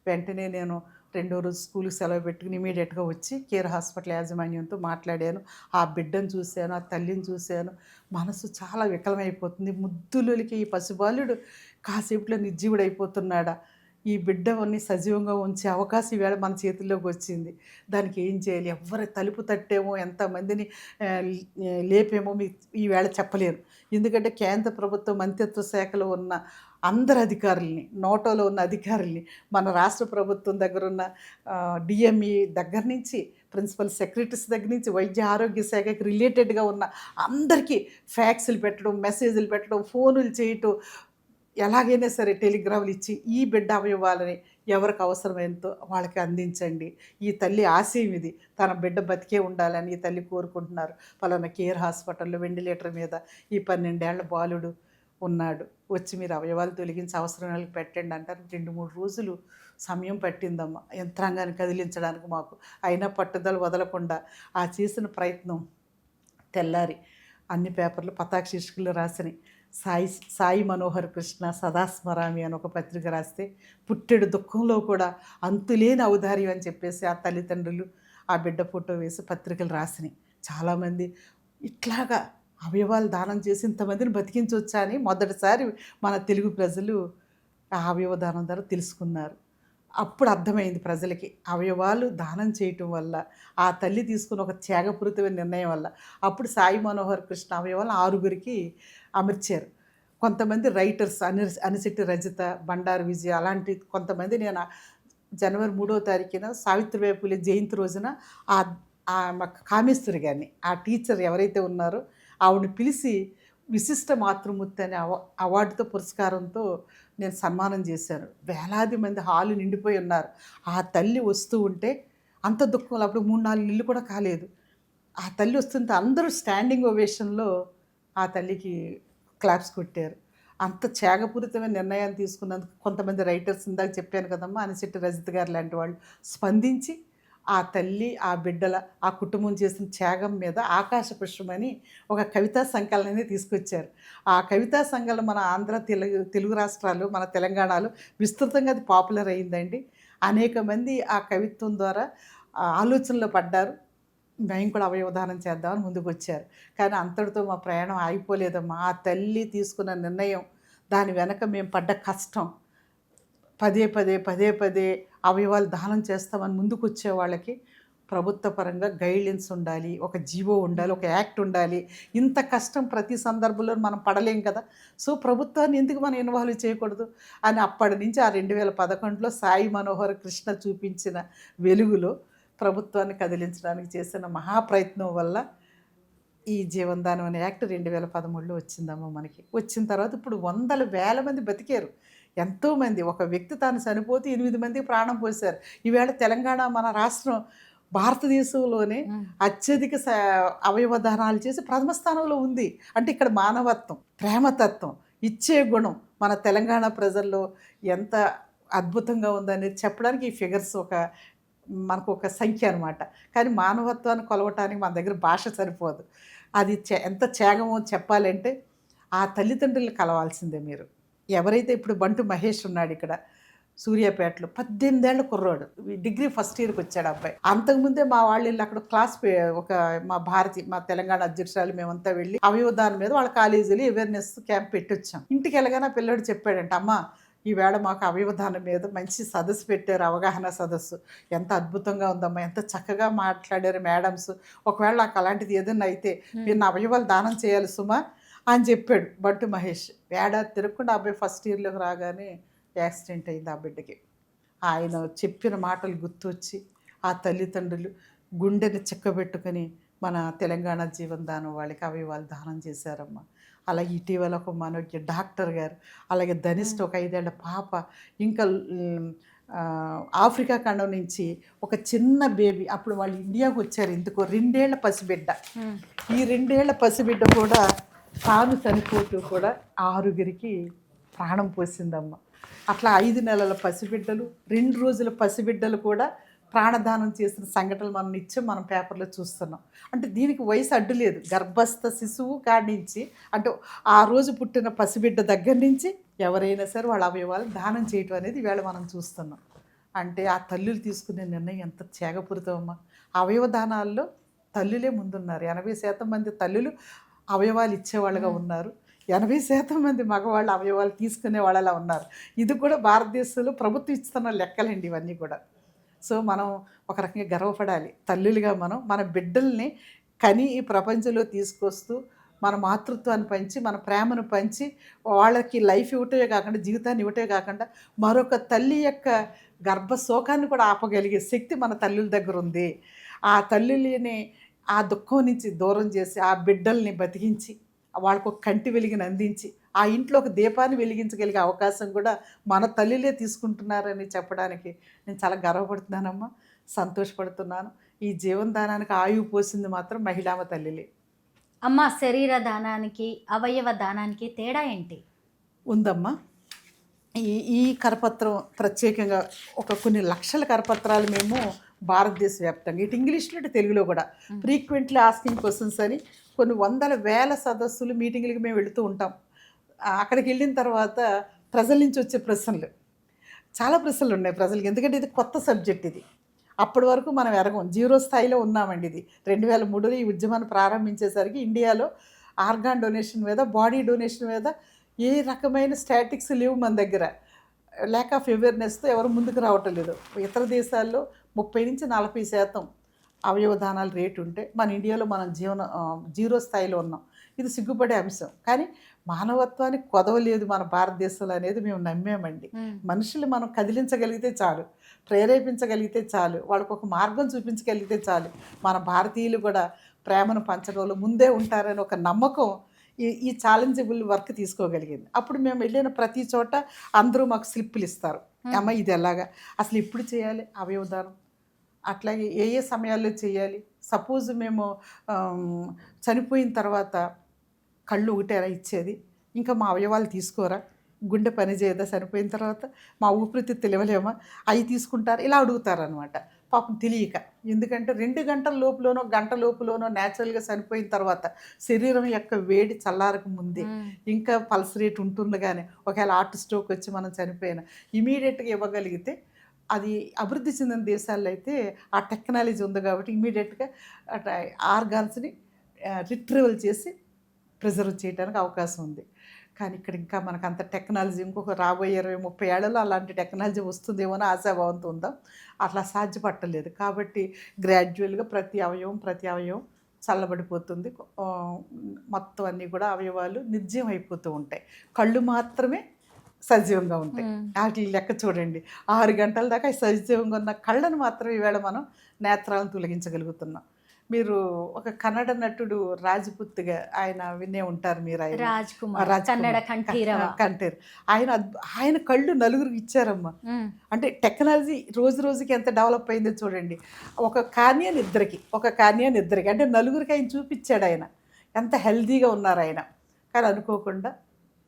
వెంటనే నేను 2వ రోజు స్కూల్కి సెలవు పెట్టుకుని ఇమీడియట్గా వచ్చి కేర్ హాస్పిటల్ యాజమాన్యంతో మాట్లాడాను. ఆ బిడ్డను చూశాను, ఆ తల్లిని చూశాను. మనసు చాలా వికలమైపోతుంది. ముద్దులకి ఈ పసిబాలుడు కాసేపులో నిర్జీవుడైపోతున్నాడా, ఈ బిడ్డని సజీవంగా ఉంచే అవకాశం ఈవేళ మన చేతుల్లోకి వచ్చింది. దానికి ఏం చేయాలి, ఎవరి తలుపు తట్టేమో ఎంతమందిని లేపేమో మీకు ఈవేళ చెప్పలేను. ఎందుకంటే కేంద్ర ప్రభుత్వ మంత్రిత్వ శాఖలో ఉన్న అందరు అధికారుల్ని, నోటోలో ఉన్న అధికారుల్ని, మన రాష్ట్ర ప్రభుత్వం దగ్గర ఉన్న డిఎంఈ దగ్గర నుంచి ప్రిన్సిపల్ సెక్రటరీస్ దగ్గర నుంచి వైద్య ఆరోగ్య శాఖకి రిలేటెడ్గా ఉన్న అందరికీ ఫ్యాక్స్లు పెట్టడం, మెసేజ్లు పెట్టడం, ఫోనులు చేయటం, ఎలాగైనా సరే టెలిగ్రాములు ఇచ్చి ఈ బిడ్డ అవయవాలని ఎవరికి అవసరమైనంతో వాళ్ళకి అందించండి. ఈ తల్లి ఆశయం ఇది, తన బిడ్డ బతికే ఉండాలని ఈ తల్లి కోరుకుంటున్నారు. పలానా కేర్ హాస్పిటల్లో వెంటిలేటర్ మీద ఈ 12 ఏళ్ల బాలుడు ఉన్నాడు, వచ్చి మీరు అవయవాలు తొలగించి అవసరం వాళ్ళకి పెట్టండి అంటారు. 2-3 రోజులు సమయం పట్టిందమ్మ యంత్రాంగాన్ని కదిలించడానికి మాకు. అయినా పట్టుదల వదలకుండా ఆ చేసిన ప్రయత్నం తెల్లారి అన్ని పేపర్లు పతాక శీర్షికలు రాసినాయి. సాయి మనోహర్ కృష్ణ సదాస్మరామి అని ఒక పత్రిక రాస్తే పుట్టెడు దుఃఖంలో కూడా అంతులేని ఔదార్యం అని చెప్పేసి ఆ తల్లిదండ్రులు ఆ బిడ్డ ఫోటో వేసి పత్రికలు రాసినాయి. చాలామంది ఇట్లాగా అవయవాలు దానం చేసి ఇంతమందిని బతికించవచ్చా అని మొదటిసారి మన తెలుగు ప్రజలు ఆ అవయవ దానం ద్వారా తెలుసుకున్నారు. అప్పుడు అర్థమైంది ప్రజలకి, అవయవాలు దానం చేయటం వల్ల ఆ తల్లి తీసుకున్న ఒక త్యాగపూరితమైన నిర్ణయం వల్ల. అప్పుడు సాయి మనోహర్ కృష్ణ అవయవాలు 6గురికి అమర్చారు. కొంతమంది రైటర్స్ అనిశెట్టి రజిత, బండారు విజయ అలాంటి కొంతమంది, నేను జనవరి 3వ తారీఖున సావిత్రిబాయి పూలే జయంతి రోజున ఆ కామేశ్వరి గారిని, ఆ టీచర్ ఎవరైతే ఉన్నారో ఆవిడని పిలిచి విశిష్ట మాతృమూర్తి అనే అవార్డుతో పురస్కారంతో నేను సన్మానం చేశాను. వేలాది మంది హాలు నిండిపోయి ఉన్నారు. ఆ తల్లి వస్తూ ఉంటే అంత దుఃఖంలో అప్పుడు 3-4 ఇళ్ళు కూడా కాలేదు. ఆ తల్లి వస్తుంటే అందరూ స్టాండింగ్ ఓవేషన్లో ఆ తల్లికి క్లాప్స్ కొట్టారు. అంత త్యాగపూరితమైన నిర్ణయాన్ని తీసుకున్నందుకు కొంతమంది రైటర్స్ ఇందాక చెప్పాను కదమ్మా, అనిశెట్టి రజిత్ గారు లాంటి వాళ్ళు స్పందించి ఆ తల్లి, ఆ బిడ్డల, ఆ కుటుంబం చేసిన త్యాగం మీద ఆకాశ పుష్పమని ఒక కవితా సంకలనాన్ని తీసుకొచ్చారు. ఆ కవితా సంకలనం మన ఆంధ్ర, తెలుగు రాష్ట్రాలు, మన తెలంగాణలో విస్తృతంగా అది పాపులర్ అయిందండి. అనేక మంది ఆ కవిత్వం ద్వారా ఆలోచనలో పడ్డారు. మేము కూడా అవయవదానం చేద్దామని ముందుకు వచ్చారు. కానీ అంతటితో మా ప్రయాణం ఆగిపోలేదమ్మా. ఆ తల్లి తీసుకున్న నిర్ణయం, దాని వెనక మేము పడ్డ కష్టం, పదే పదే అవయవాలు దానం చేస్తామని ముందుకు వచ్చే వాళ్ళకి ప్రభుత్వ పరంగా గైడ్లైన్స్ ఉండాలి, ఒక జీవో ఉండాలి, ఒక యాక్ట్ ఉండాలి. ఇంత కష్టం ప్రతి సందర్భంలో మనం పడలేం కదా. సో ప్రభుత్వాన్ని ఎందుకు మనం ఇన్వాల్వ్ చేయకూడదు అని అప్పటి నుంచి ఆ 2011లో సాయి మనోహర్ కృష్ణ చూపించిన వెలుగులో ప్రభుత్వాన్ని కదిలించడానికి చేసిన మహాప్రయత్నం వల్ల ఈ జీవనదానం అనే యాక్ట్ 2013లో వచ్చిందమ్మా మనకి. వచ్చిన తర్వాత ఇప్పుడు వందల వేల మంది బతికారు. ఎంతోమంది, ఒక వ్యక్తి తాను చనిపోతే 8 మందికి ప్రాణం పోశారు. ఈవేళ తెలంగాణ మన రాష్ట్రం భారతదేశంలోనే అత్యధిక అవయవదానాలు చేసి ప్రథమ స్థానంలో ఉంది. అంటే ఇక్కడ మానవత్వం, ప్రేమతత్వం, ఇచ్చే గుణం మన తెలంగాణ ప్రజల్లో ఎంత అద్భుతంగా ఉందనేది చెప్పడానికి ఈ ఫిగర్స్ మనకు ఒక సంఖ్య అనమాట. కానీ మానవత్వాన్ని కొలవటానికి మన దగ్గర భాష సరిపోదు. అది ఎంత త్యాగమో చెప్పాలంటే ఆ తల్లిదండ్రులు కలవాల్సిందే మీరు. ఎవరైతే ఇప్పుడు బంటు మహేష్ ఉన్నాడు ఇక్కడ సూర్యాపేటలో, 18 ఏళ్ల కుర్రాడు, డిగ్రీ ఫస్ట్ ఇయర్కి వచ్చాడు అబ్బాయి. అంతకుముందే మా వాళ్ళు వెళ్ళి అక్కడ మా తెలంగాణ అధ్యక్షురాలు మేమంతా వెళ్ళి అవయవదానం మీద వాళ్ళ కాలేజీలో అవేర్నెస్ క్యాంప్ పెట్టొచ్చాం. ఇంటికి వెళ్ళగానే పిల్లడు చెప్పాడంట, అమ్మ ఈవేళ మాకు అవయవదానం మీద మంచి సదస్సు పెట్టారు, అవగాహన సదస్సు. ఎంత అద్భుతంగా ఉందమ్మా, ఎంత చక్కగా మాట్లాడారు మేడమ్స్. ఒకవేళ నాకు అలాంటిది ఏదైనా అయితే మీరు నా అవయవాలు దానం చేయాలి సుమా అని చెప్పాడు బంటు మహేష్. ఏడాది తిరగకుండా అబ్బాయి ఫస్ట్ ఇయర్లోకి రాగానే యాక్సిడెంట్ అయింది ఆ బిడ్డకి. ఆయన చెప్పిన మాటలు గుర్తొచ్చి ఆ తల్లిదండ్రులు గుండెని చిక్కబెట్టుకొని మన తెలంగాణ జీవనదానం వాళ్ళకి అవయవాలు దానం చేశారమ్మా. అలాగే ఇటీవల ఒక మనోజ్ఞ డాక్టర్ గారు, అలాగే ధనిష్ట ఒక 5 ఏళ్ల పాప, ఇంకా ఆఫ్రికా ఖండం నుంచి ఒక చిన్న బేబీ, అప్పుడు వాళ్ళు ఇండియాకు వచ్చారు ఎందుకో, 2 ఏళ్ల పసిబిడ్డ. ఈ 2 ఏళ్ల పసిబిడ్డ కూడా తాను చనిపోతూ కూడా 6గురికి ప్రాణం పోసిందమ్మ. అట్లా 5 నెలల పసిబిడ్డలు, 2 రోజుల పసిబిడ్డలు కూడా ప్రాణదానం చేసిన సంఘటనలు మనం నిత్యం మనం పేపర్లో చూస్తున్నాం. అంటే దీనికి వయసు అడ్డు లేదు. గర్భస్థ శిశువు కాడి నుంచి, అంటే ఆ రోజు పుట్టిన పసిబిడ్డ దగ్గర నుంచి ఎవరైనా సరే వాళ్ళ అవయవాలు దానం చేయటం అనేది ఈవేళ మనం చూస్తున్నాం. అంటే ఆ తల్లులు తీసుకునే నిర్ణయం ఎంత త్యాగపూరితమమ్మా. అవయవ దానాల్లో తల్లులే ముందున్నారు. 80% మంది తల్లులు అవయవాలు ఇచ్చేవాళ్ళుగా ఉన్నారు, 80% మంది మగవాళ్ళు అవయవాలు తీసుకునే వాళ్ళలా ఉన్నారు. ఇది కూడా భారతదేశంలో ప్రభుత్వం ఇస్తున్న లెక్కలండి ఇవన్నీ కూడా. సో మనం ఒక రకంగా గర్వపడాలి తల్లులుగా. మనం మన బిడ్డల్ని కని ఈ ప్రపంచంలో తీసుకొస్తూ మన మాతృత్వాన్ని పంచి, మన ప్రేమను పంచి, వాళ్ళకి లైఫ్ ఇవ్వటమే కాకుండా, జీవితాన్ని ఇవ్వటమే కాకుండా, మరొక తల్లి యొక్క గర్భశోకాన్ని కూడా ఆపగలిగే శక్తి మన తల్లుల దగ్గర ఉంది. ఆ తల్లులని ఆ దుఃఖం నుంచి దూరం చేసి, ఆ బిడ్డల్ని బతికించి, వాళ్ళకు ఒక కంటి వెలిగిని అందించి, ఆ ఇంట్లో ఒక దీపాన్ని వెలిగించగలిగే అవకాశం కూడా మన తల్లిలే తీసుకుంటున్నారని చెప్పడానికి నేను చాలా గర్వపడుతున్నానమ్మా, సంతోషపడుతున్నాను. ఈ జీవనదానానికి ఆయువు పోసింది మాత్రం మహిళామ తల్లిలే. అమ్మ, శరీర దానానికి అవయవ దానానికి తేడా ఏంటి? ఉందమ్మా. ఈ కరపత్రం ప్రత్యేకంగా కొన్ని లక్షల కరపత్రాలు మేము భారతదేశ వ్యాప్తంగా, ఇటు ఇంగ్లీష్లో ఇటు తెలుగులో కూడా ఫ్రీక్వెంట్లీ ఆస్కింగ్ క్వశ్చన్స్ అని కొన్ని వందల వేల సదస్సులు మీటింగ్లకి మేము వెళుతూ ఉంటాం. అక్కడికి వెళ్ళిన తర్వాత ప్రజల నుంచి వచ్చే ప్రశ్నలు, చాలా ప్రశ్నలు ఉన్నాయి ప్రజలకి. ఎందుకంటే ఇది కొత్త సబ్జెక్ట్. ఇది అప్పటి వరకు మనం ఎరగం, 0 స్థాయిలో ఉన్నామండి. ఇది 2003లో ఈ ఉద్యమాన్ని ప్రారంభించేసరికి ఇండియాలో ఆర్గాన్ డొనేషన్ మీద, బాడీ డొనేషన్ మీద ఏ రకమైన స్టాటిక్స్ లేవు మన దగ్గర. ల్యాక్ ఆఫ్ అవేర్నెస్తో ఎవరు ముందుకు రావటం లేదు. ఇతర దేశాల్లో 30-40% అవయవదానాల రేటు ఉంటే మన ఇండియాలో మనం 0 స్థాయిలో ఉన్నాం. ఇది సిగ్గుపడే అంశం. కానీ మానవత్వానికి కొదవలేదు మన భారతదేశంలో అనేది మేము నమ్మామండి. మనుషులు మనం కదిలించగలిగితే చాలు, ప్రేరేపించగలిగితే చాలు, వాళ్ళకు ఒక మార్గం చూపించగలిగితే చాలు, మన భారతీయులు కూడా ప్రేమను పంచడంలో ముందే ఉంటారని ఒక నమ్మకం ఈ ఛాలెంజబుల్ వర్క్ తీసుకోగలిగింది. అప్పుడు మేము వెళ్ళిన ప్రతి చోట అందరూ మాకు స్లిప్పులు ఇస్తారు. అమ్మ ఇది ఎలాగా, అసలు ఎప్పుడు చేయాలి అవయవదానం, అట్లాగే ఏ సమయాల్లో చేయాలి. సపోజ్ మేము చనిపోయిన తర్వాత కళ్ళు ఒకటేరా ఇచ్చేది, ఇంకా మా అవయవాలు తీసుకోరా, గుండె పని చేయదా చనిపోయిన తర్వాత, మా ఊపిరితిత్తులు ఇవ్వలేమా, అవి తీసుకుంటారు, ఇలా అడుగుతారనమాట. పాపం తెలియక. ఎందుకంటే 2 గంటల లోపులోనో గంట లోపులోనో న్యాచురల్గా చనిపోయిన తర్వాత శరీరం యొక్క వేడి చల్లారక ముందే ఇంకా పల్స్ రేట్ ఉంటుండగానే ఒకవేళ హార్ట్ స్ట్రోక్ వచ్చి మనం చనిపోయినా ఇమీడియట్గా ఇవ్వగలిగితే, అది అభివృద్ధి చెందిన దేశాల్లో అయితే ఆ టెక్నాలజీ ఉంది కాబట్టి ఇమీడియట్గా ఆర్గాన్స్ని రిట్రీవల్ చేసి ప్రిజర్వ్ చేయడానికి అవకాశం ఉంది. కానీ ఇక్కడ ఇంకా మనకు అంత టెక్నాలజీ ఇంకొక రాబోయే 20-30 ఏళ్లలో అలాంటి టెక్నాలజీ వస్తుందేమో అని ఆశాభావంతో ఉందాం. అట్లా సాధ్యపట్టలేదు. కాబట్టి గ్రాడ్యువల్గా ప్రతి అవయవం చల్లబడిపోతుంది. మొత్తం అన్నీ కూడా అవయవాలు నిర్జీవం అయిపోతూ ఉంటాయి. కళ్ళు మాత్రమే సజీవంగా ఉంటాయి. వాటి లెక్క చూడండి, 6 గంటల దాకా సజీవంగా ఉన్న కళ్ళను మాత్రమే ఈవేళ మనం నేత్రాలను తొలగించగలుగుతున్నాం. మీరు ఒక కన్నడ నటుడు రాజ్పుత్గా ఆయన వినే ఉంటారు మీరు, ఆయన కంఠీర్. ఆయన కళ్ళు నలుగురికి ఇచ్చారమ్మా. అంటే టెక్నాలజీ రోజు రోజుకి ఎంత డెవలప్ అయిందో చూడండి. ఒక కార్నియన్ ఇద్దరికి అంటే నలుగురికి ఆయన చూపించాడు. ఆయన ఎంత హెల్తీగా ఉన్నారు ఆయన. కానీ అనుకోకుండా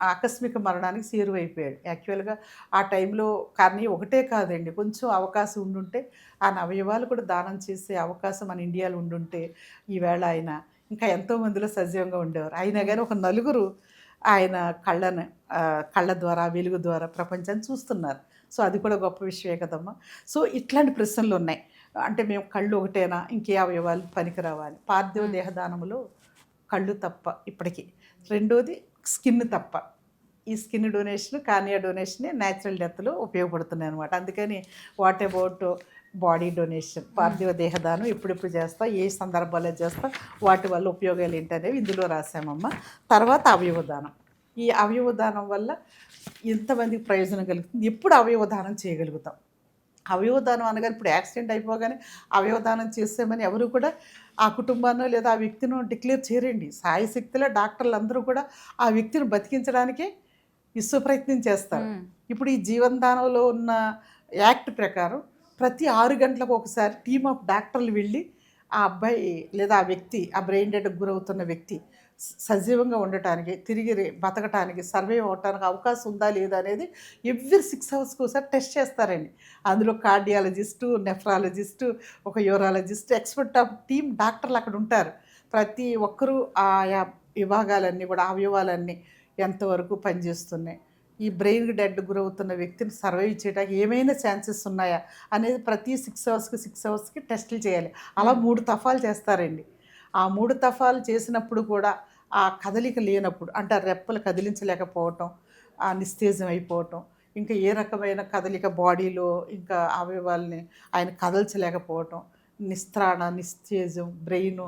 ఆకస్మిక మరణానికి చేరువైపోయాడు. యాక్చువల్గా ఆ టైంలో కార్నియా ఒకటే కాదండి, కొంచెం అవకాశం ఉండుంటే ఆయన అవయవాలు కూడా దానం చేసే అవకాశం మన ఇండియాలో ఉండుంటే ఈవేళ ఆయన ఇంకా ఎంతోమందిలో సజీవంగా ఉండేవారు. అయినా కానీ ఒక నలుగురు ఆయన కళ్ళ ద్వారా వెలుగు ద్వారా ప్రపంచాన్ని చూస్తున్నారు. సో అది కూడా గొప్ప విషయమే కదమ్మా. సో ఇట్లాంటి ప్రశ్నలు ఉన్నాయి. అంటే మేము కళ్ళు ఒకటేనా, ఇంకే అవయవాలు పనికిరావా అని. పార్థివ దేహదానంలో కళ్ళు తప్ప ఇప్పటికీ. రెండోది స్కిన్ తప్ప. ఈ స్కిన్ డొనేషన్, కార్నియా డొనేషనే న్యాచురల్ డెత్లో ఉపయోగపడుతున్నాయి అనమాట. అందుకని వాట్ అబౌట్ బాడీ డొనేషన్, పార్థివ దేహదానం ఎప్పుడెప్పుడు చేస్తా, ఏ సందర్భాల్లో చేస్తా, వాటి వల్ల ఉపయోగాలు ఏంటనేవి ఇందులో రాసామమ్మ. తర్వాత అవయవదానం. ఈ అవయవదానం వల్ల ఎంతమందికి ప్రయోజనం కలుగుతుంది, ఎప్పుడు అవయవదానం చేయగలుగుతాం. అవయవదానం అనగానే ఇప్పుడు యాక్సిడెంట్ అయిపోగానే అవయవదానం చేసామని ఎవరు కూడా ఆ కుటుంబాన్నో లేదా ఆ వ్యక్తినో డిక్లేర్ చేయరండి. సాయశక్తిలో డాక్టర్లు అందరూ కూడా ఆ వ్యక్తిని బతికించడానికే విశ్వప్రయత్నం చేస్తారు. ఇప్పుడు ఈ జీవనదానంలో ఉన్న యాక్ట్ ప్రకారం ప్రతి 6 గంటలకు ఒకసారి టీమ్ ఆఫ్ డాక్టర్లు వెళ్ళి ఆ అబ్బాయి లేదా ఆ వ్యక్తి, ఆ బ్రెయిన్ డెడ్కి గురవుతున్న వ్యక్తి సజీవంగా ఉండటానికి, తిరిగి బతకటానికి, సర్వైవ్ అవటానికి అవకాశం ఉందా లేదా అనేది ఎవ్రీ 6 అవర్స్కి ఒకసారి టెస్ట్ చేస్తారండి. అందులో కార్డియాలజిస్టు, నెఫ్రాలజిస్టు, ఒక యూరాలజిస్ట్, ఎక్స్పర్ట్ ఆఫ్ టీమ్ డాక్టర్లు అక్కడ ఉంటారు. ప్రతి ఒక్కరూ ఆయా విభాగాలన్నీ కూడా, అవయవాలన్నీ ఎంతవరకు పనిచేస్తున్నాయి, ఈ బ్రెయిన్ డెడ్ గురవుతున్న వ్యక్తిని సర్వైవ్ చేయడానికి ఏమైనా ఛాన్సెస్ ఉన్నాయా అనేది ప్రతి 6 అవర్స్కి టెస్టులు చేయాలి. అలా 3 దఫాలు చేస్తారండి. ఆ 3 దఫాలు చేసినప్పుడు కూడా ఆ కదలిక లేనప్పుడు, అంటే ఆ రెప్పలు కదిలించలేకపోవటం, ఆ నిస్తేజం అయిపోవటం, ఇంకా ఏ రకమైన కదలిక బాడీలో ఇంకా అవయవాల్ని ఆయన కదల్చలేకపోవటం, నిస్తేజం, బ్రెయిన్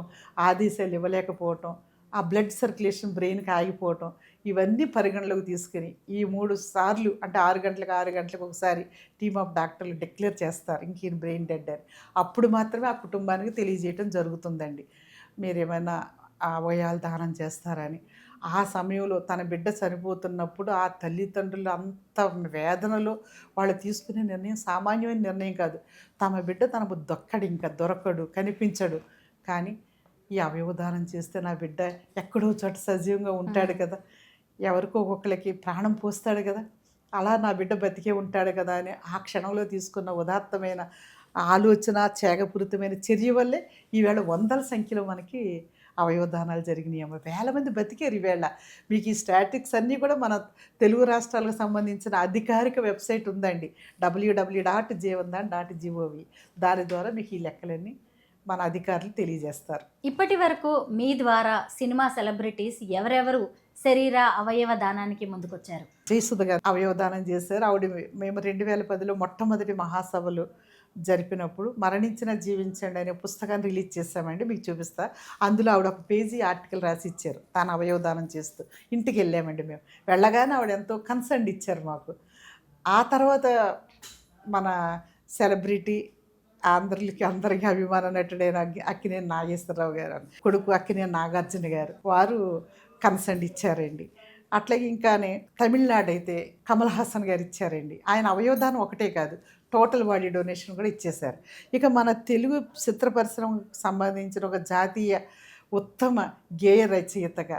ఆదేశాలు ఇవ్వలేకపోవటం, ఆ బ్లడ్ సర్క్యులేషన్ బ్రెయిన్కి ఆగిపోవటం, ఇవన్నీ పరిగణలోకి తీసుకుని ఈ 3 సార్లు, అంటే 6 గంటలకు ఒకసారి టీమ్ ఆఫ్ డాక్టర్లు డిక్లేర్ చేస్తారు ఇంక ఈయన బ్రెయిన్ డెడ్ అని. అప్పుడు మాత్రమే ఆ కుటుంబానికి తెలియజేయటం జరుగుతుందండి, మీరేమైనా అవయవాలు దానం చేస్తారని. ఆ సమయంలో తన బిడ్డ చనిపోతున్నప్పుడు ఆ తల్లిదండ్రులు అంత వేదనలో వాళ్ళు తీసుకునే నిర్ణయం సామాన్యమైన నిర్ణయం కాదు. తమ బిడ్డ తనకు దొరకడు, కనిపించడు. కానీ ఈ అవయవదానం చేస్తే నా బిడ్డ ఎక్కడో చోట సజీవంగా ఉంటాడు కదా, ఎవరికో ఒక్కొక్కరికి ప్రాణం పోస్తాడు కదా, అలా నా బిడ్డ బతికే ఉంటాడు కదా అని ఆ క్షణంలో తీసుకున్న ఉదాత్తమైన ఆలోచన, త్యాగపూరితమైన చర్య వల్లే ఈవేళ వందల సంఖ్యలో మనకి అవయవదానాలు జరిగినాయి అమ్మ. వేల మంది బతికారు ఈవేళ. మీకు ఈ స్టాటిక్స్ అన్నీ కూడా మన తెలుగు రాష్ట్రాలకు సంబంధించిన అధికారిక వెబ్సైట్ ఉందండి, www.jeevandan.gov. దాని ద్వారా మీకు ఈ లెక్కలన్నీ మన అధికారులు తెలియజేస్తారు. ఇప్పటి వరకు మీ ద్వారా సినిమా సెలబ్రిటీస్ ఎవరెవరు శరీర అవయవ దానానికి ముందుకొచ్చారు? జయసుధ గారు అవయవదానం చేశారు. ఆవిడ మేము 2010లో మొట్టమొదటి మహాసభలు జరిపినప్పుడు మరణించిన జీవించండి అనే పుస్తకాన్ని రిలీజ్ చేశామండి, మీకు చూపిస్తా. అందులో ఆవిడ ఒక పేజీ ఆర్టికల్ రాసి ఇచ్చారు తాను అవయవదానం చేస్తూ. ఇంటికి వెళ్ళామండి మేము. వెళ్ళగానే ఆవిడ ఎంతో కన్సర్న్ ఇచ్చారు మాకు. ఆ తర్వాత మన సెలబ్రిటీ అందరికీ అభిమాన నటుడైన అక్కినేని నాగేశ్వరరావు గారు, కొడుకు అక్కినేని నాగార్జున గారు, వారు కన్సర్న్ ఇచ్చారండి. అట్లాగే ఇంకానే తమిళనాడు అయితే కమల్ హాసన్ గారు ఇచ్చారండి. ఆయన అవయవదానం ఒకటే కాదు, టోటల్ బాడీ డొనేషన్ కూడా ఇచ్చేశారు. ఇక మన తెలుగు చిత్ర పరిశ్రమకు సంబంధించిన ఒక జాతీయ ఉత్తమ గేయ రచయితగా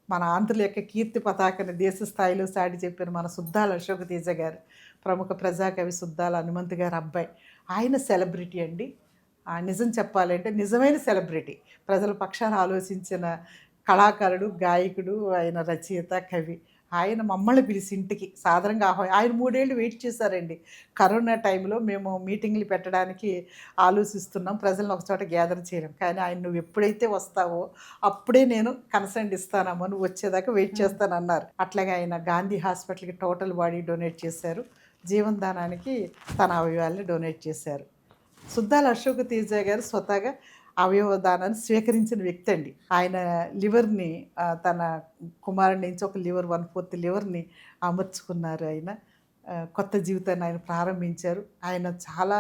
మన ఆంధ్రుల యొక్క కీర్తి పతాకని దేశ స్థాయిలో సాటి చెప్పిన మన సుద్దాల అశోక్ తేజ గారు, ప్రముఖ ప్రజాకవి సుద్దాల హనుమంత్ గారి అబ్బాయి. ఆయన సెలబ్రిటీ అండి. నిజం చెప్పాలంటే నిజమైన సెలబ్రిటీ. ప్రజల పక్షాన ఆలోచించిన కళాకారుడు, గాయకుడు, ఆయన రచయిత, కవి. ఆయన మమ్మల్ని పిలిచి ఇంటికి సాధారణంగా ఆయన 3 ఏళ్ళు వెయిట్ చేశారండి. కరోనా టైంలో మేము మీటింగ్లు పెట్టడానికి ఆలోచిస్తున్నాం, ప్రజలను ఒకచోట గ్యాదర్ చేయడం. కానీ ఆయన నువ్వు ఎప్పుడైతే వస్తావో అప్పుడే నేను కన్సెంట్ ఇస్తానమ్మా, నువ్వు వచ్చేదాకా వెయిట్ చేస్తానన్నారు. అట్లాగే ఆయన గాంధీ హాస్పిటల్కి టోటల్ బాడీ డొనేట్ చేశారు. జీవనదానానికి తన అవయవాల్ని డొనేట్ చేశారు. సుద్దాల అశోక్ తేజ గారు స్వతహాగా అవయవదానాన్ని స్వీకరించిన వ్యక్తి అండి. ఆయన లివర్ని తన కుమారుడి నుంచి ఒక లివర్ 1/4 లివర్ని అమర్చుకున్నారు. ఆయన కొత్త జీవితాన్ని ఆయన ప్రారంభించారు. ఆయన చాలా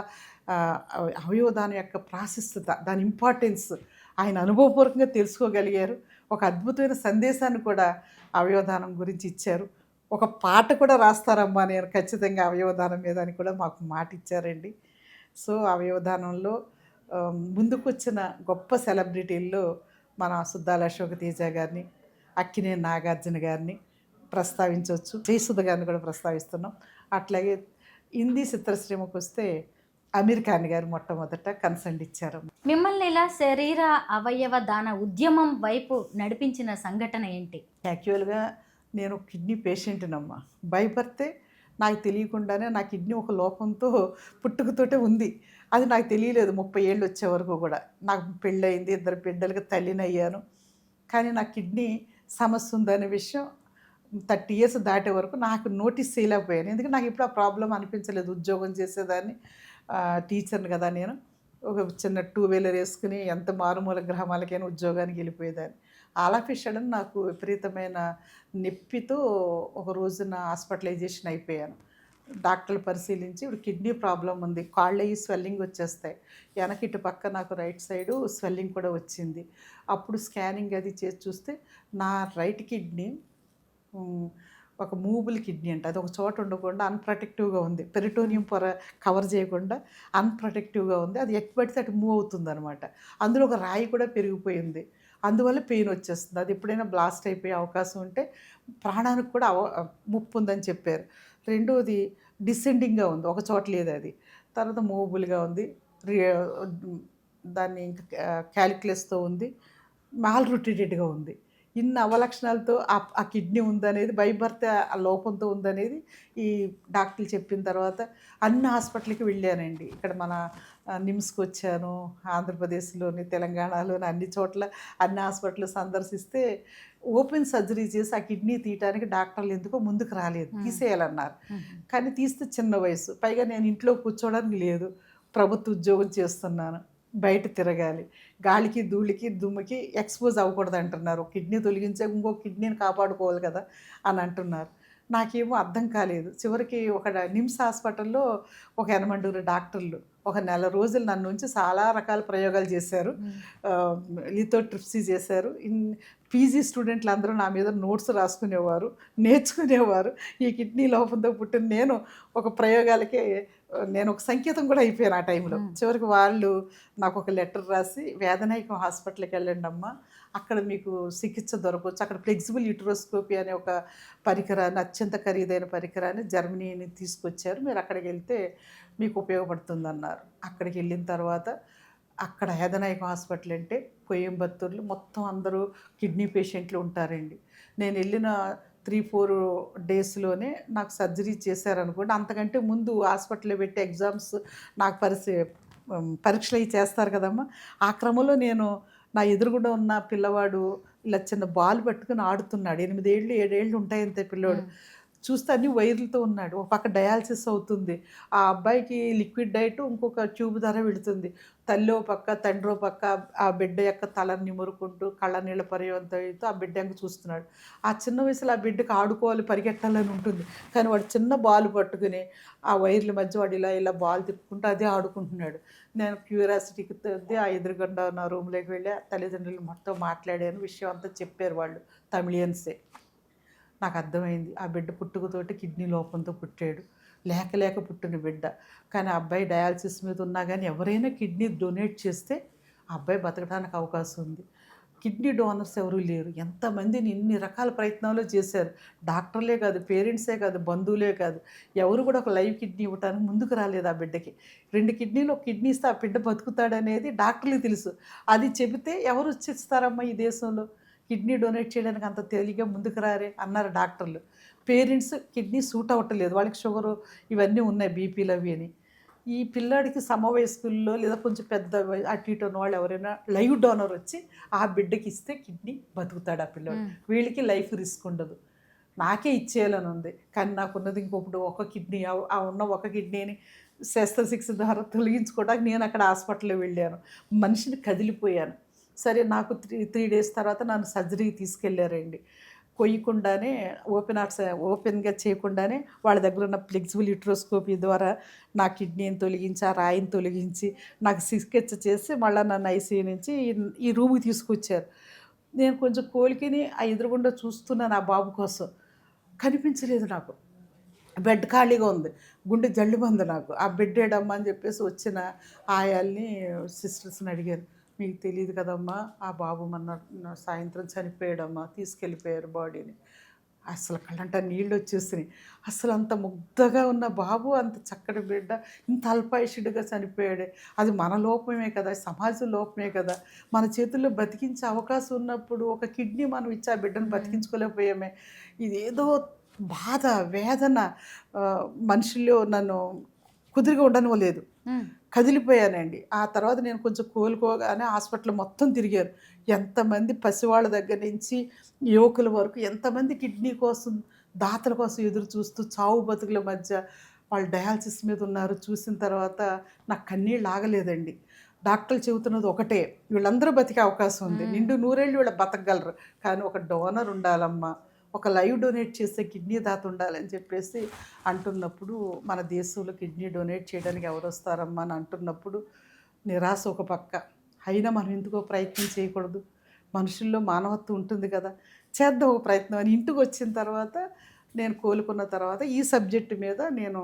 అవయవదానం యొక్క ప్రాశస్త్యత, దాని ఇంపార్టెన్స్ ఆయన అనుభవపూర్వకంగా తెలుసుకోగలిగారు. ఒక అద్భుతమైన సందేశాన్ని కూడా అవయవదానం గురించి ఇచ్చారు. ఒక పాట కూడా రాస్తారమ్మా నేను ఖచ్చితంగా అవయవదానం మీద అని కూడా మాకు మాట ఇచ్చారండి. సో అవయవదానంలో ముందుకొచ్చిన గొప్ప సెలబ్రిటీల్లో మన సుద్దాల అశోక్ తేజ గారిని, అక్కినేని నాగార్జున గారిని ప్రస్తావించవచ్చు, జయసుధ గారిని కూడా ప్రస్తావిస్తున్నాం. అట్లాగే హిందీ చిత్రసీమకు వస్తే అమీర్ ఖాన్ గారు మొట్టమొదట కన్సెంట్ ఇచ్చారు. మిమ్మల్ని ఇలా శరీర అవయవ దాన ఉద్యమం వైపు నడిపించిన సంఘటన ఏంటి? యాక్చువల్గా నేను కిడ్నీ పేషెంట్నమ్మా. భయపడితే నాకు తెలియకుండానే నా కిడ్నీ ఒక లోపంతో పుట్టుకతోటే ఉంది. అది నాకు తెలియలేదు 30 ఏళ్ళు వచ్చే వరకు కూడా. నాకు పెళ్ళయింది, 2 బిడ్డలకి తల్లిని అయ్యాను. కానీ నా కిడ్నీ సమస్య ఉందనే విషయం 30 ఇయర్స్ దాటే వరకు నాకు నోటీస్ చేయలేకపోయాను. ఎందుకంటే నాకు ఇప్పుడు ఆ ప్రాబ్లం అనిపించలేదు. ఉద్యోగం చేసేదాన్ని, టీచర్ని కదా నేను. ఒక చిన్న 2 వీలర్ వేసుకుని ఎంత మారుమూల గ్రామాలకైనా ఉద్యోగానికి వెళ్ళిపోయేదాన్ని. ఆల్ ఆఫ్ ఎ సడన్ నాకు విపరీతమైన నొప్పితో ఒక రోజున హాస్పిటలైజేషన్ అయిపోయాను. డాక్టర్లు పరిశీలించి ఇప్పుడు కిడ్నీ ప్రాబ్లం ఉంది, కాళ్ళయి స్వెల్లింగ్ వచ్చేస్తాయి, వెనక ఇటు పక్క నాకు రైట్ సైడు స్వెల్లింగ్ కూడా వచ్చింది. అప్పుడు స్కానింగ్ అది చేసి చూస్తే నా రైట్ కిడ్నీ ఒక మూవబుల్ కిడ్నీ అంట. అది ఒక చోట ఉండకుండా అన్ప్రొటెక్టివ్గా ఉంది. పెరిటోనియం పొర కవర్ చేయకుండా అన్ప్రొటెక్టివ్గా ఉంది. అది ఎటు పడితే అటు మూవ్ అవుతుంది అనమాట. అందులో ఒక రాయి కూడా పెరిగిపోయింది. అందువల్ల పెయిన్ వచ్చేస్తుంది. అది ఎప్పుడైనా బ్లాస్ట్ అయిపోయే అవకాశం ఉంటే ప్రాణానికి కూడా ముప్పు ఉందని చెప్పారు. రెండోది డిసెండింగ్గా ఉంది, ఒక చోట లేదు అది. తర్వాత మూవబుల్గా ఉంది, దాన్ని ఇంకా క్యాలిక్యులస్తో ఉంది, మాల్ రొటేటెడ్గా ఉంది. ఇన్ని అవలక్షణాలతో ఆ కిడ్నీ ఉందనేది, భయభర్త ఆ లోపంతో ఉందనేది ఈ డాక్టర్లు చెప్పిన తర్వాత అన్ని హాస్పిటల్కి వెళ్ళానండి. ఇక్కడ మన నిమ్స్కి వచ్చాను, ఆంధ్రప్రదేశ్లోని, తెలంగాణలోని అన్ని చోట్ల అన్ని హాస్పిటల్ సందర్శిస్తే ఓపెన్ సర్జరీ చేసి ఆ కిడ్నీ తీయటానికి డాక్టర్లు ఎందుకో ముందుకు రాలేదు, తీసేయాలన్నారు. కానీ తీస్తే చిన్న వయసు, పైగా నేను ఇంట్లో కూర్చోవడానికి లేదు, ప్రభుత్వ ఉద్యోగం చేస్తున్నాను, బయట తిరగాలి, గాలికి ధూళికి దుమ్ముకి ఎక్స్పోజ్ అవ్వకూడదు అంటున్నారు. కిడ్నీ తొలగించే ఇంకో కిడ్నీని కాపాడుకోవాలి కదా అని అంటున్నారు. నాకేమో అర్థం కాలేదు. చివరికి ఒక నిమ్స్ హాస్పిటల్లో ఒక 80 డాక్టర్లు ఒక నెల రోజులు నన్ను ఉంచి చాలా రకాల ప్రయోగాలు చేశారు. లిథోట్రిప్సీ చేశారు. పీజీ స్టూడెంట్లు అందరూ నా మీద నోట్స్ రాసుకునేవారు, నేర్చుకునేవారు. ఈ కిడ్నీ లోపంతో పుట్టిన నేను ఒక ప్రయోగాలకే నేను ఒక సంకేతం కూడా అయిపోయాను ఆ టైంలో. చివరికి వాళ్ళు నాకు ఒక లెటర్ రాసి, వేదనాయకం హాస్పిటల్కి వెళ్ళండి అమ్మా, అక్కడ మీకు చికిత్స దొరకవచ్చు. అక్కడ ఫ్లెక్సిబుల్ యూటరోస్కోపీ అనే ఒక పరికరాన్ని, అత్యంత ఖరీదైన పరికరాన్ని జర్మనీని తీసుకొచ్చారు, మీరు అక్కడికి వెళ్తే మీకు ఉపయోగపడుతుంది అన్నారు. అక్కడికి వెళ్ళిన తర్వాత అక్కడ వేదనాయకం హాస్పిటల్ అంటే కోయంబత్తూరులో మొత్తం అందరూ కిడ్నీ పేషెంట్లు ఉంటారండి. నేను వెళ్ళిన 3-4 డేస్లోనే నాకు సర్జరీ చేశారనుకోండి. అంతకంటే ముందు హాస్పిటల్లో పెట్టి ఎగ్జామ్స్ నాకు పరీక్షలు అవి చేస్తారు కదమ్మా. ఆ క్రమంలో నేను నా ఎదురుగుండా ఉన్న పిల్లవాడు ఇలా చిన్న బాల్ పట్టుకుని ఆడుతున్నాడు. 8 ఏళ్ళు 7 ఏళ్ళు ఉంటాయంతే పిల్లోడు. చూస్తే అన్ని వైర్లతో ఉన్నాడు. ఒక పక్క డయాలసిస్ అవుతుంది. ఆ అబ్బాయికి లిక్విడ్ డైట్ ఇంకొక ట్యూబ్ ధర వెళుతుంది. తల్లో పక్క తండ్రో పక్క ఆ బిడ్డ యొక్క తలని నిమురుకుంటూ కళ్ళ నీళ్ళ పర్యంతో ఆ బిడ్డ యొక్క చూస్తున్నాడు. ఆ చిన్న వయసులో ఆ బిడ్డకు ఆడుకోవాలి, పరిగెట్టాలని ఉంటుంది. కానీ వాడు చిన్న బాల్ పట్టుకుని ఆ వైర్ల మధ్య వాడు ఇలా ఇలా బాల్ తిప్పుకుంటూ అదే ఆడుకుంటున్నాడు. నేను క్యూరియాసిటీకి ఆ ఎదురుగుండా నా రూమ్లోకి వెళ్ళి తల్లిదండ్రులు మొత్తం మాట్లాడాను. విషయం అంతా చెప్పారు వాళ్ళు, తమిళియన్సే. నాకు అర్థమైంది, ఆ బిడ్డ పుట్టుకతోటి కిడ్నీ లోపంతో పుట్టాడు, లేక పుట్టిన బిడ్డ. కానీ ఆ అబ్బాయి డయాలసిస్ మీద ఉన్నా కానీ ఎవరైనా కిడ్నీ డొనేట్ చేస్తే ఆ అబ్బాయి బతకడానికి అవకాశం ఉంది. కిడ్నీ డోనర్స్ ఎవరూ లేరు. ఎంతమందిని ఇన్ని రకాల ప్రయత్నాలు చేశారు. డాక్టర్లే కాదు, పేరెంట్సే కాదు, బంధువులే కాదు, ఎవరు కూడా ఒక లైవ్ కిడ్నీ ఇవ్వటానికి ముందుకు రాలేదు ఆ బిడ్డకి. 2 కిడ్నీలు, ఒక కిడ్నీ ఇస్తే ఆ బిడ్డ బతుకుతాడనేది డాక్టర్లకు తెలుసు. అది చెబితే ఎవరు వచ్చి ఇస్తారమ్మా ఈ దేశంలో? కిడ్నీ డొనేట్ చేయడానికి అంత తేలిగ్గా ముందుకు రారే అన్నారు డాక్టర్లు. పేరెంట్స్ కిడ్నీ సూట్ అవ్వట్లేదు, వాళ్ళకి షుగరు ఇవన్నీ ఉన్నాయి, బీపీలు అవి అని. ఈ పిల్లాడికి సమవయస్కుల్లో లేదా కొంచెం పెద్ద అటు ఇటు ఉన్న వాళ్ళు ఎవరైనా లైవ్ డోనర్ వచ్చి ఆ బిడ్డకి ఇస్తే కిడ్నీ బతుకుతాడు ఆ పిల్లాడు. వీళ్ళకి లైఫ్ రిస్క్ ఉండదు. నాకే ఇచ్చేయాలని ఉంది, కానీ నాకున్నది ఇంకొకటి ఒక కిడ్నీ. ఆ ఉన్న ఒక కిడ్నీని శస్త్రచికిత్స ద్వారా తొలగించుకోవడానికి నేను అక్కడ హాస్పిటల్లో వెళ్ళాను. మనిషిని కదిలిపోయాను. సరే, నాకు 3 days తర్వాత నన్ను సర్జరీకి తీసుకెళ్ళారండి. కొయ్యకుండానే ఓపెన్గా చేయకుండానే వాళ్ళ దగ్గర ఉన్న ఫ్లెక్సిబుల్ యూట్రోస్కోపీ ద్వారా నా కిడ్నీని తొలగించి, ఆ రాయిని తొలగించి, నాకు చికిత్స చేసి మళ్ళీ నన్ను ఐసీయూ నుంచి ఈ రూమ్కి తీసుకొచ్చారు. నేను కొంచెం కోలుకుని ఆ ఎదురుగుండా చూస్తున్నాను ఆ బాబు కోసం. కనిపించలేదు నాకు. బెడ్ ఖాళీగా ఉంది, గుండె జల్లుమంది నాకు. ఆ బెడ్ ఏడమ్మా అని చెప్పేసి వచ్చిన ఆయాల్ని, సిస్టర్స్ని అడిగాను. మీకు తెలియదు కదమ్మా, ఆ బాబు మొన్న సాయంత్రం చనిపోయాడమ్మా, తీసుకెళ్ళిపోయారు బాడీని. అసలు కళ్ళంట నీళ్ళు వచ్చేసినాయి. అసలు అంత ముగ్ధగా ఉన్న బాబు, అంత చక్కటి బిడ్డ ఇంత అల్పాయుషుడిగా చనిపోయాడే. అది మన లోపమే కదా, సమాజం లోపమే కదా. మన చేతుల్లో బతికించే అవకాశం ఉన్నప్పుడు ఒక కిడ్నీ మనం ఇచ్చి ఆ బిడ్డను బతికించుకోలేకపోయామే. ఇదేదో బాధ, వేదన మనుషుల్లో నన్ను కుదురుగా ఉండనివ్వలేదు. కదిలిపోయానండి. ఆ తర్వాత నేను కొంచెం కోలుకోగానే హాస్పిటల్ మొత్తం తిరిగారు. ఎంతమంది పసివాళ్ళ దగ్గర నుంచి యువకుల వరకు ఎంతమంది కిడ్నీ కోసం, దాతల కోసం ఎదురు చూస్తూ చావు బతుకుల మధ్య వాళ్ళు డయాలసిస్ మీద ఉన్నారు. చూసిన తర్వాత నాకు కన్నీళ్ళు ఆగలేదండి. డాక్టర్లు చెబుతున్నది ఒకటే, వీళ్ళందరూ బతికే అవకాశం ఉంది, నిండు 100 ఏళ్ళు వీళ్ళు బతకగలరు, కానీ ఒక డోనర్ ఉండాలమ్మా, ఒక లైవ్ డొనేట్ చేసే కిడ్నీ దాత ఉండాలని చెప్పేసి అంటున్నప్పుడు, మన దేశంలో కిడ్నీ డొనేట్ చేయడానికి ఎవరు వస్తారమ్మా అని అంటున్నప్పుడు నిరాశ ఒక పక్క. అయినా మనం ఎందుకో ప్రయత్నం చేయకూడదు, మనుషుల్లో మానవత్వం ఉంటుంది కదా, చేద్దాం ఒక ప్రయత్నం అని. ఇంటికి వచ్చిన తర్వాత, నేను కోలుకున్న తర్వాత ఈ సబ్జెక్టు మీద నేను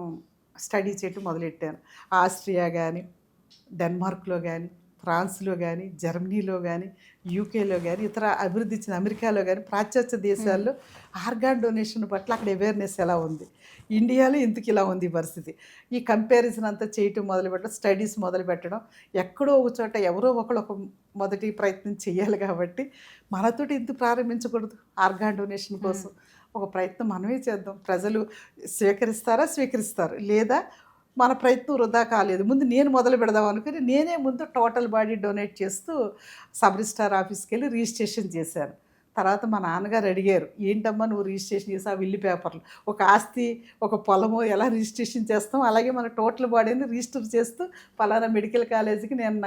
స్టడీ చేయటం మొదలెట్టాను. ఆస్ట్రియా కానీ, డెన్మార్క్లో కానీ, ఫ్రాన్స్లో కానీ, జర్మనీలో కానీ, యూకేలో కానీ, ఇతర అభివృద్ధి చెందిన అమెరికాలో కానీ, పాశ్చాత్య దేశాల్లో ఆర్గాన్ డొనేషన్ పట్ల అక్కడ అవేర్నెస్ ఎలా ఉంది, ఇండియాలో ఎందుకు ఇలా ఉంది ఈ పరిస్థితి, ఈ కంపారిజన్ అంతా చేయటం మొదలుపెట్టడం, స్టడీస్ మొదలుపెట్టడం. ఎక్కడో ఒక చోట ఎవరో ఒకళ్ళు ఒక మొదటి ప్రయత్నం చేయాలి కాబట్టి మనతోటి ఎందుకు ప్రారంభించకూడదు? ఆర్గాన్ డొనేషన్ కోసం ఒక ప్రయత్నం మనమే చేద్దాం. ప్రజలు స్వీకరిస్తారు, లేదా మన ప్రయత్నం వృధా కాలేదు, ముందు నేను మొదలు పెడదాం అనుకుని నేనే ముందు టోటల్ బాడీ డొనేట్ చేస్తూ సబ్ రిజిస్ట్రార్ ఆఫీస్కి వెళ్ళి రిజిస్ట్రేషన్ చేశాను. తర్వాత మా నాన్నగారు అడిగారు, ఏంటమ్మా నువ్వు రిజిస్ట్రేషన్ చేసి ఆ విల్లు పేపర్లు, ఒక ఆస్తి ఒక పొలము ఎలా రిజిస్ట్రేషన్ చేస్తాం, అలాగే మన టోటల్ బాడీని రిజిస్టర్ చేస్తూ పలానా మెడికల్ కాలేజీకి నేను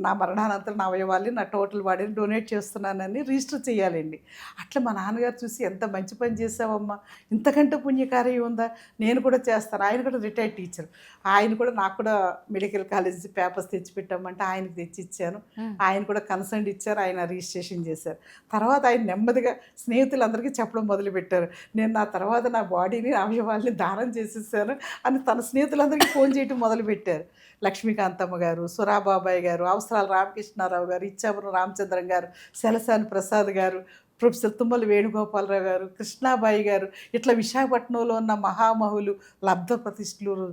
నా మరణానంతరం నా అవయవాల్ని, నా టోటల్ బాడీని డొనేట్ చేస్తున్నానని రిజిస్టర్ చేయాలండి. అట్లా మా నాన్నగారు చూసి, ఎంత మంచి పని చేసావమ్మా, ఇంతకంటే పుణ్యకార్యం ఉందా, నేను కూడా చేస్తాను. ఆయన కూడా రిటైర్డ్ టీచర్, ఆయన కూడా నాకు కూడా మెడికల్ కాలేజీ పేపర్స్ తెచ్చిపెట్టామంటే ఆయనకు తెచ్చి ఇచ్చాను. ఆయన కూడా కన్సర్న్ ఇచ్చారు, ఆయన రిజిస్ట్రేషన్ చేశారు. తర్వాత ఆయన నెమ్మదిగా స్నేహితులందరికీ చెప్పడం మొదలుపెట్టారు, నేను నా తర్వాత నా బాడీని, అవయవాల్ని దానం చేసేసాను అని తన స్నేహితులందరికీ ఫోన్ చేయటం మొదలుపెట్టారు. లక్ష్మీకాంతమ్మ గారు, సురాబాబాయ్ గారు, అవసరాల రామకృష్ణారావు గారు, ఇచ్చాపురం రామచంద్రం గారు, సెలసాని ప్రసాద్ గారు, ప్రొఫెసర్ తుమ్మల వేణుగోపాలరావు గారు, కృష్ణాబాయి గారు, ఇట్లా విశాఖపట్నంలో ఉన్న మహామహులు, లబ్ధ ప్రతిష్ఠులు,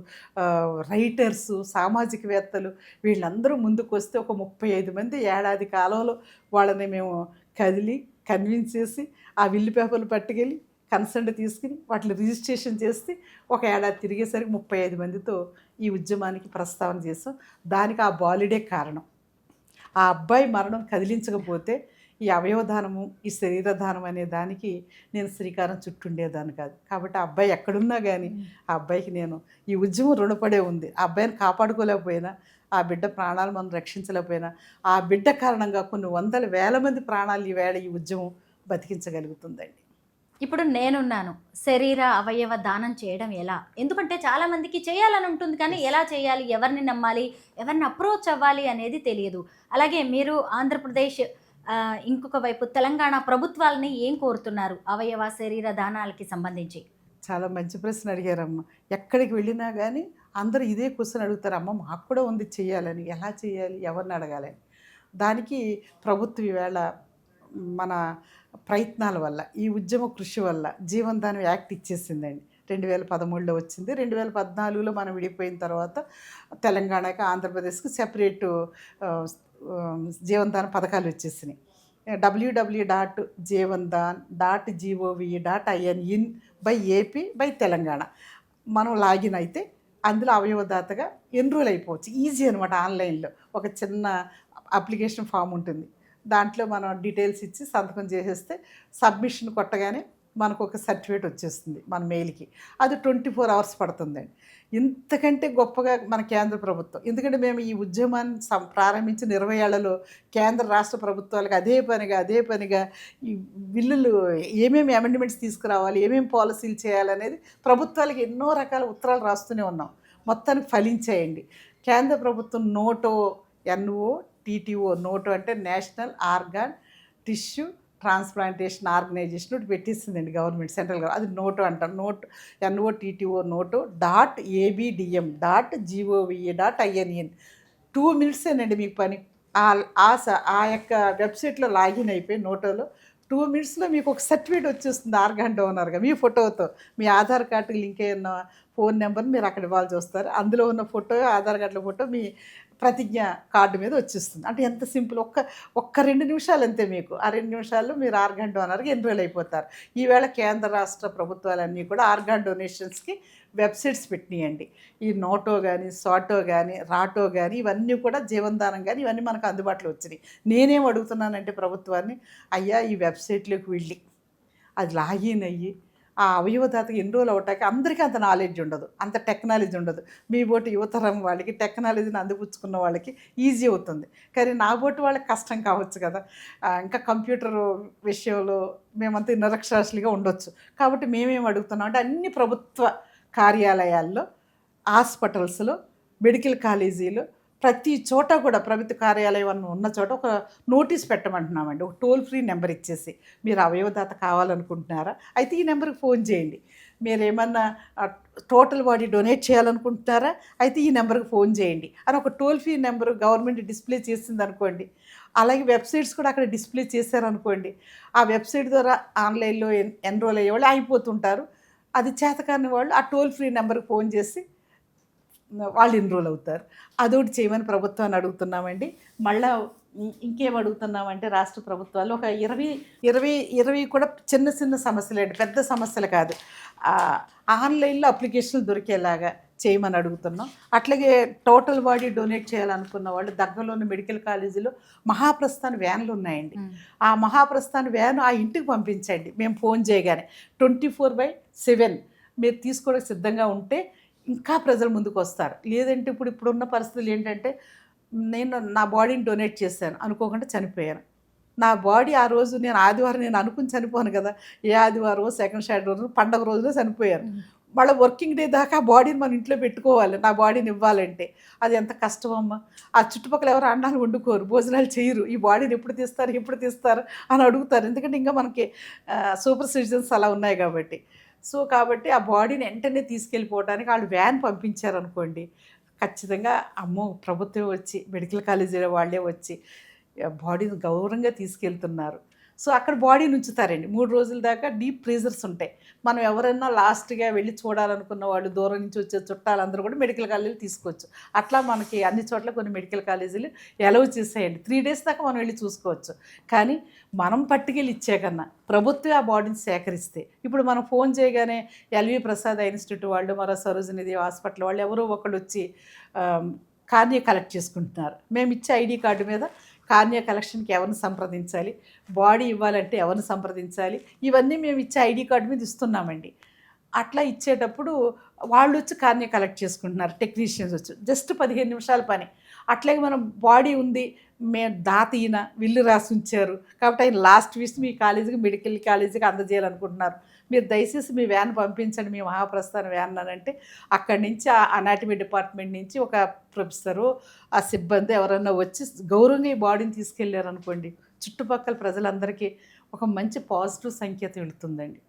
రైటర్సు, సామాజికవేత్తలు, వీళ్ళందరూ ముందుకు వస్తే ఒక 35 మంది ఏడాది కాలంలో వాళ్ళని మేము కన్విన్స్ చేసి ఆ విల్లు పేపర్లు పట్టుకెళ్ళి కన్సెంట్ తీసుకుని వాటిని రిజిస్ట్రేషన్ చేసి ఒక ఏడాది తిరిగేసరికి 35 మందితో ఈ ఉద్యమానికి ప్రస్తావన చేసాం. దానికి ఆ బాలుడే కారణం. ఆ అబ్బాయి మరణం కదిలించకపోతే ఈ అవయవదానము, ఈ శరీరదానం అనే దానికి నేను శ్రీకారం చుట్టుండేదాన్ని కాదు. కాబట్టి ఆ అబ్బాయి ఎక్కడున్నా కానీ ఆ అబ్బాయికి నేను ఈ ఉద్యమం రుణపడే ఉంది. ఆ అబ్బాయిని కాపాడుకోలేకపోయినా, ఆ బిడ్డ ప్రాణాలు మనం రక్షించలేకపోయినా, ఆ బిడ్డ కారణంగా కొన్ని వందల వేల మంది ప్రాణాలు ఈవేళ ఈ ఉద్యమం బతికించగలుగుతుందండి. ఇప్పుడు నేనున్నాను, శరీర అవయవ దానం చేయడం ఎలా? ఎందుకంటే చాలామందికి చేయాలని ఉంటుంది, కానీ ఎలా చేయాలి, ఎవరిని నమ్మాలి, ఎవరిని అప్రోచ్ అవ్వాలి అనేది తెలియదు. అలాగే మీరు ఆంధ్రప్రదేశ్, ఇంకొక వైపు తెలంగాణ ప్రభుత్వాలని ఏం కోరుతున్నారు అవయవ శరీర దానాలకి సంబంధించి? చాలా మంచి ప్రశ్న అడిగారమ్మ. ఎక్కడికి వెళ్ళినా కానీ అందరూ ఇదే క్వశ్చన్ అడుగుతారు, అమ్మ మాకు కూడా ఉంది చేయాలని, ఎలా చేయాలి, ఎవరిని అడగాలని. దానికి ప్రభుత్వం ఈవేళ మన ప్రయత్నాల వల్ల, ఈ ఉద్యమ కృషి వల్ల జీవనదానం యాక్ట్ ఇచ్చేసిందండి. 2013లో వచ్చింది. 2014లో మనం విడిపోయిన తర్వాత తెలంగాణకి, ఆంధ్రప్రదేశ్కి సెపరేటు జీవనదాన పథకాలు వచ్చేసినాయి. www.jeevandan.gov.in/AP/తెలంగాణ మనం లాగిన్ అయితే అందులో అవయవదాతగా ఎన్రోల్ అయిపోవచ్చు. ఈజీ అనమాట. ఆన్లైన్లో ఒక చిన్న అప్లికేషన్ ఫామ్ ఉంటుంది. దాంట్లో మనం డీటెయిల్స్ ఇచ్చి సంతకం చేసేస్తే సబ్మిషన్ కొట్టగానే మనకు ఒక సర్టిఫికేట్ వచ్చేస్తుంది మన మెయిల్కి. అది 24 అవర్స్ పడుతుందండి. ఇంతకంటే గొప్పగా మన కేంద్ర ప్రభుత్వం, ఎందుకంటే మేము ఈ ఉద్యమాన్ని ప్రారంభించిన 20 ఏళ్లలో కేంద్ర రాష్ట్ర ప్రభుత్వాలకు అదే పనిగా ఈ బిల్లులు ఏమేమి అమెండ్మెంట్స్ తీసుకురావాలి, ఏమేమి పాలసీలు చేయాలనేది ప్రభుత్వాలకు ఎన్నో రకాల ఉత్తరాలు రాస్తూనే ఉన్నాం. మొత్తానికి ఫలించేయండి. కేంద్ర ప్రభుత్వం NOTO అంటే national organ tissue transplantation organisation ఒకటి పెట్టిస్తుందండి గవర్నమెంట్, సెంట్రల్ గవర్నమెంట్. అది నోటో అంటాం. NOTO.abdm.gov.in 2 minutesేనండి మీకు పని. ఆ యొక్క వెబ్సైట్లో లాగిన్ అయిపోయి నోటోలో 2 minutesలో మీకు ఒక సర్టిఫికేట్ వచ్చేస్తుంది ఆర్గాన్ డోనర్గా మీ ఫోటోతో. మీ ఆధార్ కార్డుకి లింక్ అయిన ఫోన్ నెంబర్ని మీరు అక్కడ ఇవ్వాల్సి వస్తారు. అందులో ఉన్న ఫోటో, ఆధార్ కార్డులో ఫోటో మీ ప్రతిజ్ఞ కార్డు మీద వచ్చేస్తుంది. అంటే ఎంత సింపుల్. ఒక్క 2 నిమిషాలు అంతే మీకు. ఆ 2 నిమిషాల్లో మీరు ఆర్గాన్ డోనర్గా ఎన్రోల్ అయిపోతారు. ఈవేళ కేంద్ర రాష్ట్ర ప్రభుత్వాలన్నీ కూడా ఆర్గాన్ డొనేషన్స్కి వెబ్సైట్స్ పెట్టినాయండి. ఈ నోటో కానీ, సాటో కానీ, రాటో కానీ, ఇవన్నీ కూడా జీవనదానం కానీ ఇవన్నీ మనకు అందుబాటులో వచ్చినాయి. నేనేం అడుగుతున్నానంటే ప్రభుత్వాన్ని, అయ్యా ఈ వెబ్సైట్లోకి వెళ్ళి అది లాగిన్ అయ్యి ఆ అవయవదాతకి ఎన్రోల్ అవటానికి అందరికీ అంత నాలెడ్జ్ ఉండదు, అంత టెక్నాలజీ ఉండదు. మీ బోటి యువతరం వాళ్ళకి టెక్నాలజీని అందిపుచ్చుకున్న వాళ్ళకి ఈజీ అవుతుంది, కానీ నా బోటి వాళ్ళకి కష్టం కావచ్చు కదా. ఇంకా కంప్యూటర్ విషయంలో మేమంతా నిరక్షరాస్యులుగా ఉండొచ్చు. కాబట్టి మేమేం అడుగుతున్నాం అంటే అన్ని ప్రభుత్వ కార్యాలయాల్లో, హాస్పిటల్స్లో, మెడికల్ కాలేజీలో, ప్రతి చోట కూడా ప్రభుత్వ కార్యాలయం ఉన్న చోట ఒక నోటీస్ పెట్టమంటున్నామండి. ఒక టోల్ ఫ్రీ నెంబర్ ఇచ్చేసి, మీరు అవయవదాత కావాలనుకుంటున్నారా అయితే ఈ నెంబర్కి ఫోన్ చేయండి. మీరు ఏమన్నా టోటల్ బాడీ డొనేట్ చేయాలనుకుంటున్నారా అయితే ఈ నెంబర్కి ఫోన్ చేయండి అని ఒక toll free number government display చేసింది అనుకోండి. అలాగే వెబ్సైట్స్ కూడా అక్కడ డిస్ప్లే చేశారనుకోండి. ఆ వెబ్సైట్ ద్వారా ఆన్లైన్లో ఎన్రోల్ అయ్యేవాళ్ళు అయిపోతుంటారు. అది చేతకాని వాళ్ళు ఆ టోల్ ఫ్రీ నెంబర్కి ఫోన్ చేసి వాళ్ళు ఎన్రోల్ అవుతారు. అదొకటి చేయమని ప్రభుత్వాన్ని అడుగుతున్నామండి. మళ్ళీ ఇంకేం అడుగుతున్నామంటే రాష్ట్ర ప్రభుత్వాలు ఒక 20 కూడా చిన్న సమస్యలండి, పెద్ద సమస్యలు కాదు. ఆన్లైన్లో అప్లికేషన్లు దొరికేలాగా చేయమని అడుగుతున్నాం. అట్లాగే టోటల్ బాడీ డొనేట్ చేయాలనుకున్న వాళ్ళు దగ్గరలోని మెడికల్ కాలేజీలో మహాప్రస్థాన్ వ్యాన్లు ఉన్నాయండి. ఆ మహాప్రస్థాన్ వ్యాన్ ఆ ఇంటికి పంపించండి. మేము ఫోన్ చేయగానే 24/7 మీరు తీసుకోవడానికి సిద్ధంగా ఉంటే ఇంకా ప్రజలు ముందుకు వస్తారు. లేదంటే ఇప్పుడున్న పరిస్థితులు ఏంటంటే, నేను నా బాడీని డొనేట్ చేశాను, అనుకోకుండా చనిపోయాను. నా బాడీ ఆ రోజు నేను ఆదివారం నేను అనుకుని చనిపోను కదా, ఏ ఆదివారం, సెకండ్ సాటర్డే రోజు, పండగ రోజులో చనిపోయాను. మళ్ళీ వర్కింగ్ డే దాకా ఆ బాడీని మన ఇంట్లో పెట్టుకోవాలి, నా బాడీని ఇవ్వాలంటే అది ఎంత కష్టం అమ్మ. ఆ చుట్టుపక్కల ఎవరు అన్నాలు వండుకోరు, భోజనాలు చేయరు. ఈ బాడీని ఎప్పుడు తీస్తారు అని అడుగుతారు. ఎందుకంటే ఇంకా మనకి సూపర్ సిటిజన్స్ అలా ఉన్నాయి కాబట్టి. కాబట్టి ఆ బాడీని వెంటనే తీసుకెళ్ళిపోవడానికి వాళ్ళు వ్యాన్ పంపించారనుకోండి, ఖచ్చితంగా అమ్మో ప్రభుత్వం వచ్చి, మెడికల్ కాలేజీలో వాళ్ళే వచ్చి బాడీని గౌరవంగా తీసుకెళ్తున్నారు. అక్కడ బాడీని ఉంచుతారండి 3 రోజుల దాకా. డీప్ ఫ్రీజర్స్ ఉంటాయి. మనం ఎవరైనా లాస్ట్గా వెళ్ళి చూడాలనుకున్న వాళ్ళు, దూరం నుంచి వచ్చే చుట్టాలందరూ కూడా మెడికల్ కాలేజీలు తీసుకోవచ్చు. అట్లా మనకి అన్ని చోట్ల కొన్ని మెడికల్ కాలేజీలు అలౌ చేసేయండి. 3 days దాకా మనం వెళ్ళి చూసుకోవచ్చు. కానీ మనం పట్టుకెళ్ళి ఇచ్చే కన్నా ప్రభుత్వం ఆ బాడీని సేకరిస్తే, ఇప్పుడు మనం ఫోన్ చేయగానే ఎల్వి ప్రసాద్ ఇన్స్టిట్యూట్ వాళ్ళు, మరో సరోజినీదేవి హాస్పిటల్ వాళ్ళు ఎవరో ఒకళ్ళు వచ్చి కార్నియా కలెక్ట్ చేసుకుంటున్నారు. మేము ఇచ్చే ఐడి కార్డు మీద కార్నియా కలెక్షన్కి ఎవరిని సంప్రదించాలి, బాడీ ఇవ్వాలంటే ఎవరిని సంప్రదించాలి, ఇవన్నీ మేము ఇచ్చే ఐడి కార్డు మీద ఇస్తున్నామండి. అట్లా ఇచ్చేటప్పుడు వాళ్ళు వచ్చి కార్నియా కలెక్ట్ చేసుకుంటున్నారు, టెక్నీషియన్స్ వచ్చి. జస్ట్ 15 నిమిషాల పని. అట్లాగే మనం బాడీ ఉంది, మేము దాత ఈయన విల్లు రాసి ఉంచారు కాబట్టి ఆయన లాస్ట్ వీక్ మీ కాలేజీకి, మెడికల్ కాలేజీకి అందజేయాలనుకుంటున్నారు, మీరు దయచేసి మీ వ్యాన్ పంపించండి, మీ మహాప్రస్థాన వ్యాన్ అని అంటే అక్కడి నుంచి ఆ అనాటమీ డిపార్ట్మెంట్ నుంచి ఒక ప్రొఫెసరు, ఆ సిబ్బంది ఎవరన్నా వచ్చి గౌరవంగా ఈ బాడీని తీసుకెళ్ళారనుకోండి, చుట్టుపక్కల ప్రజలందరికీ ఒక మంచి పాజిటివ్ సంకేతం వెళుతుందండి.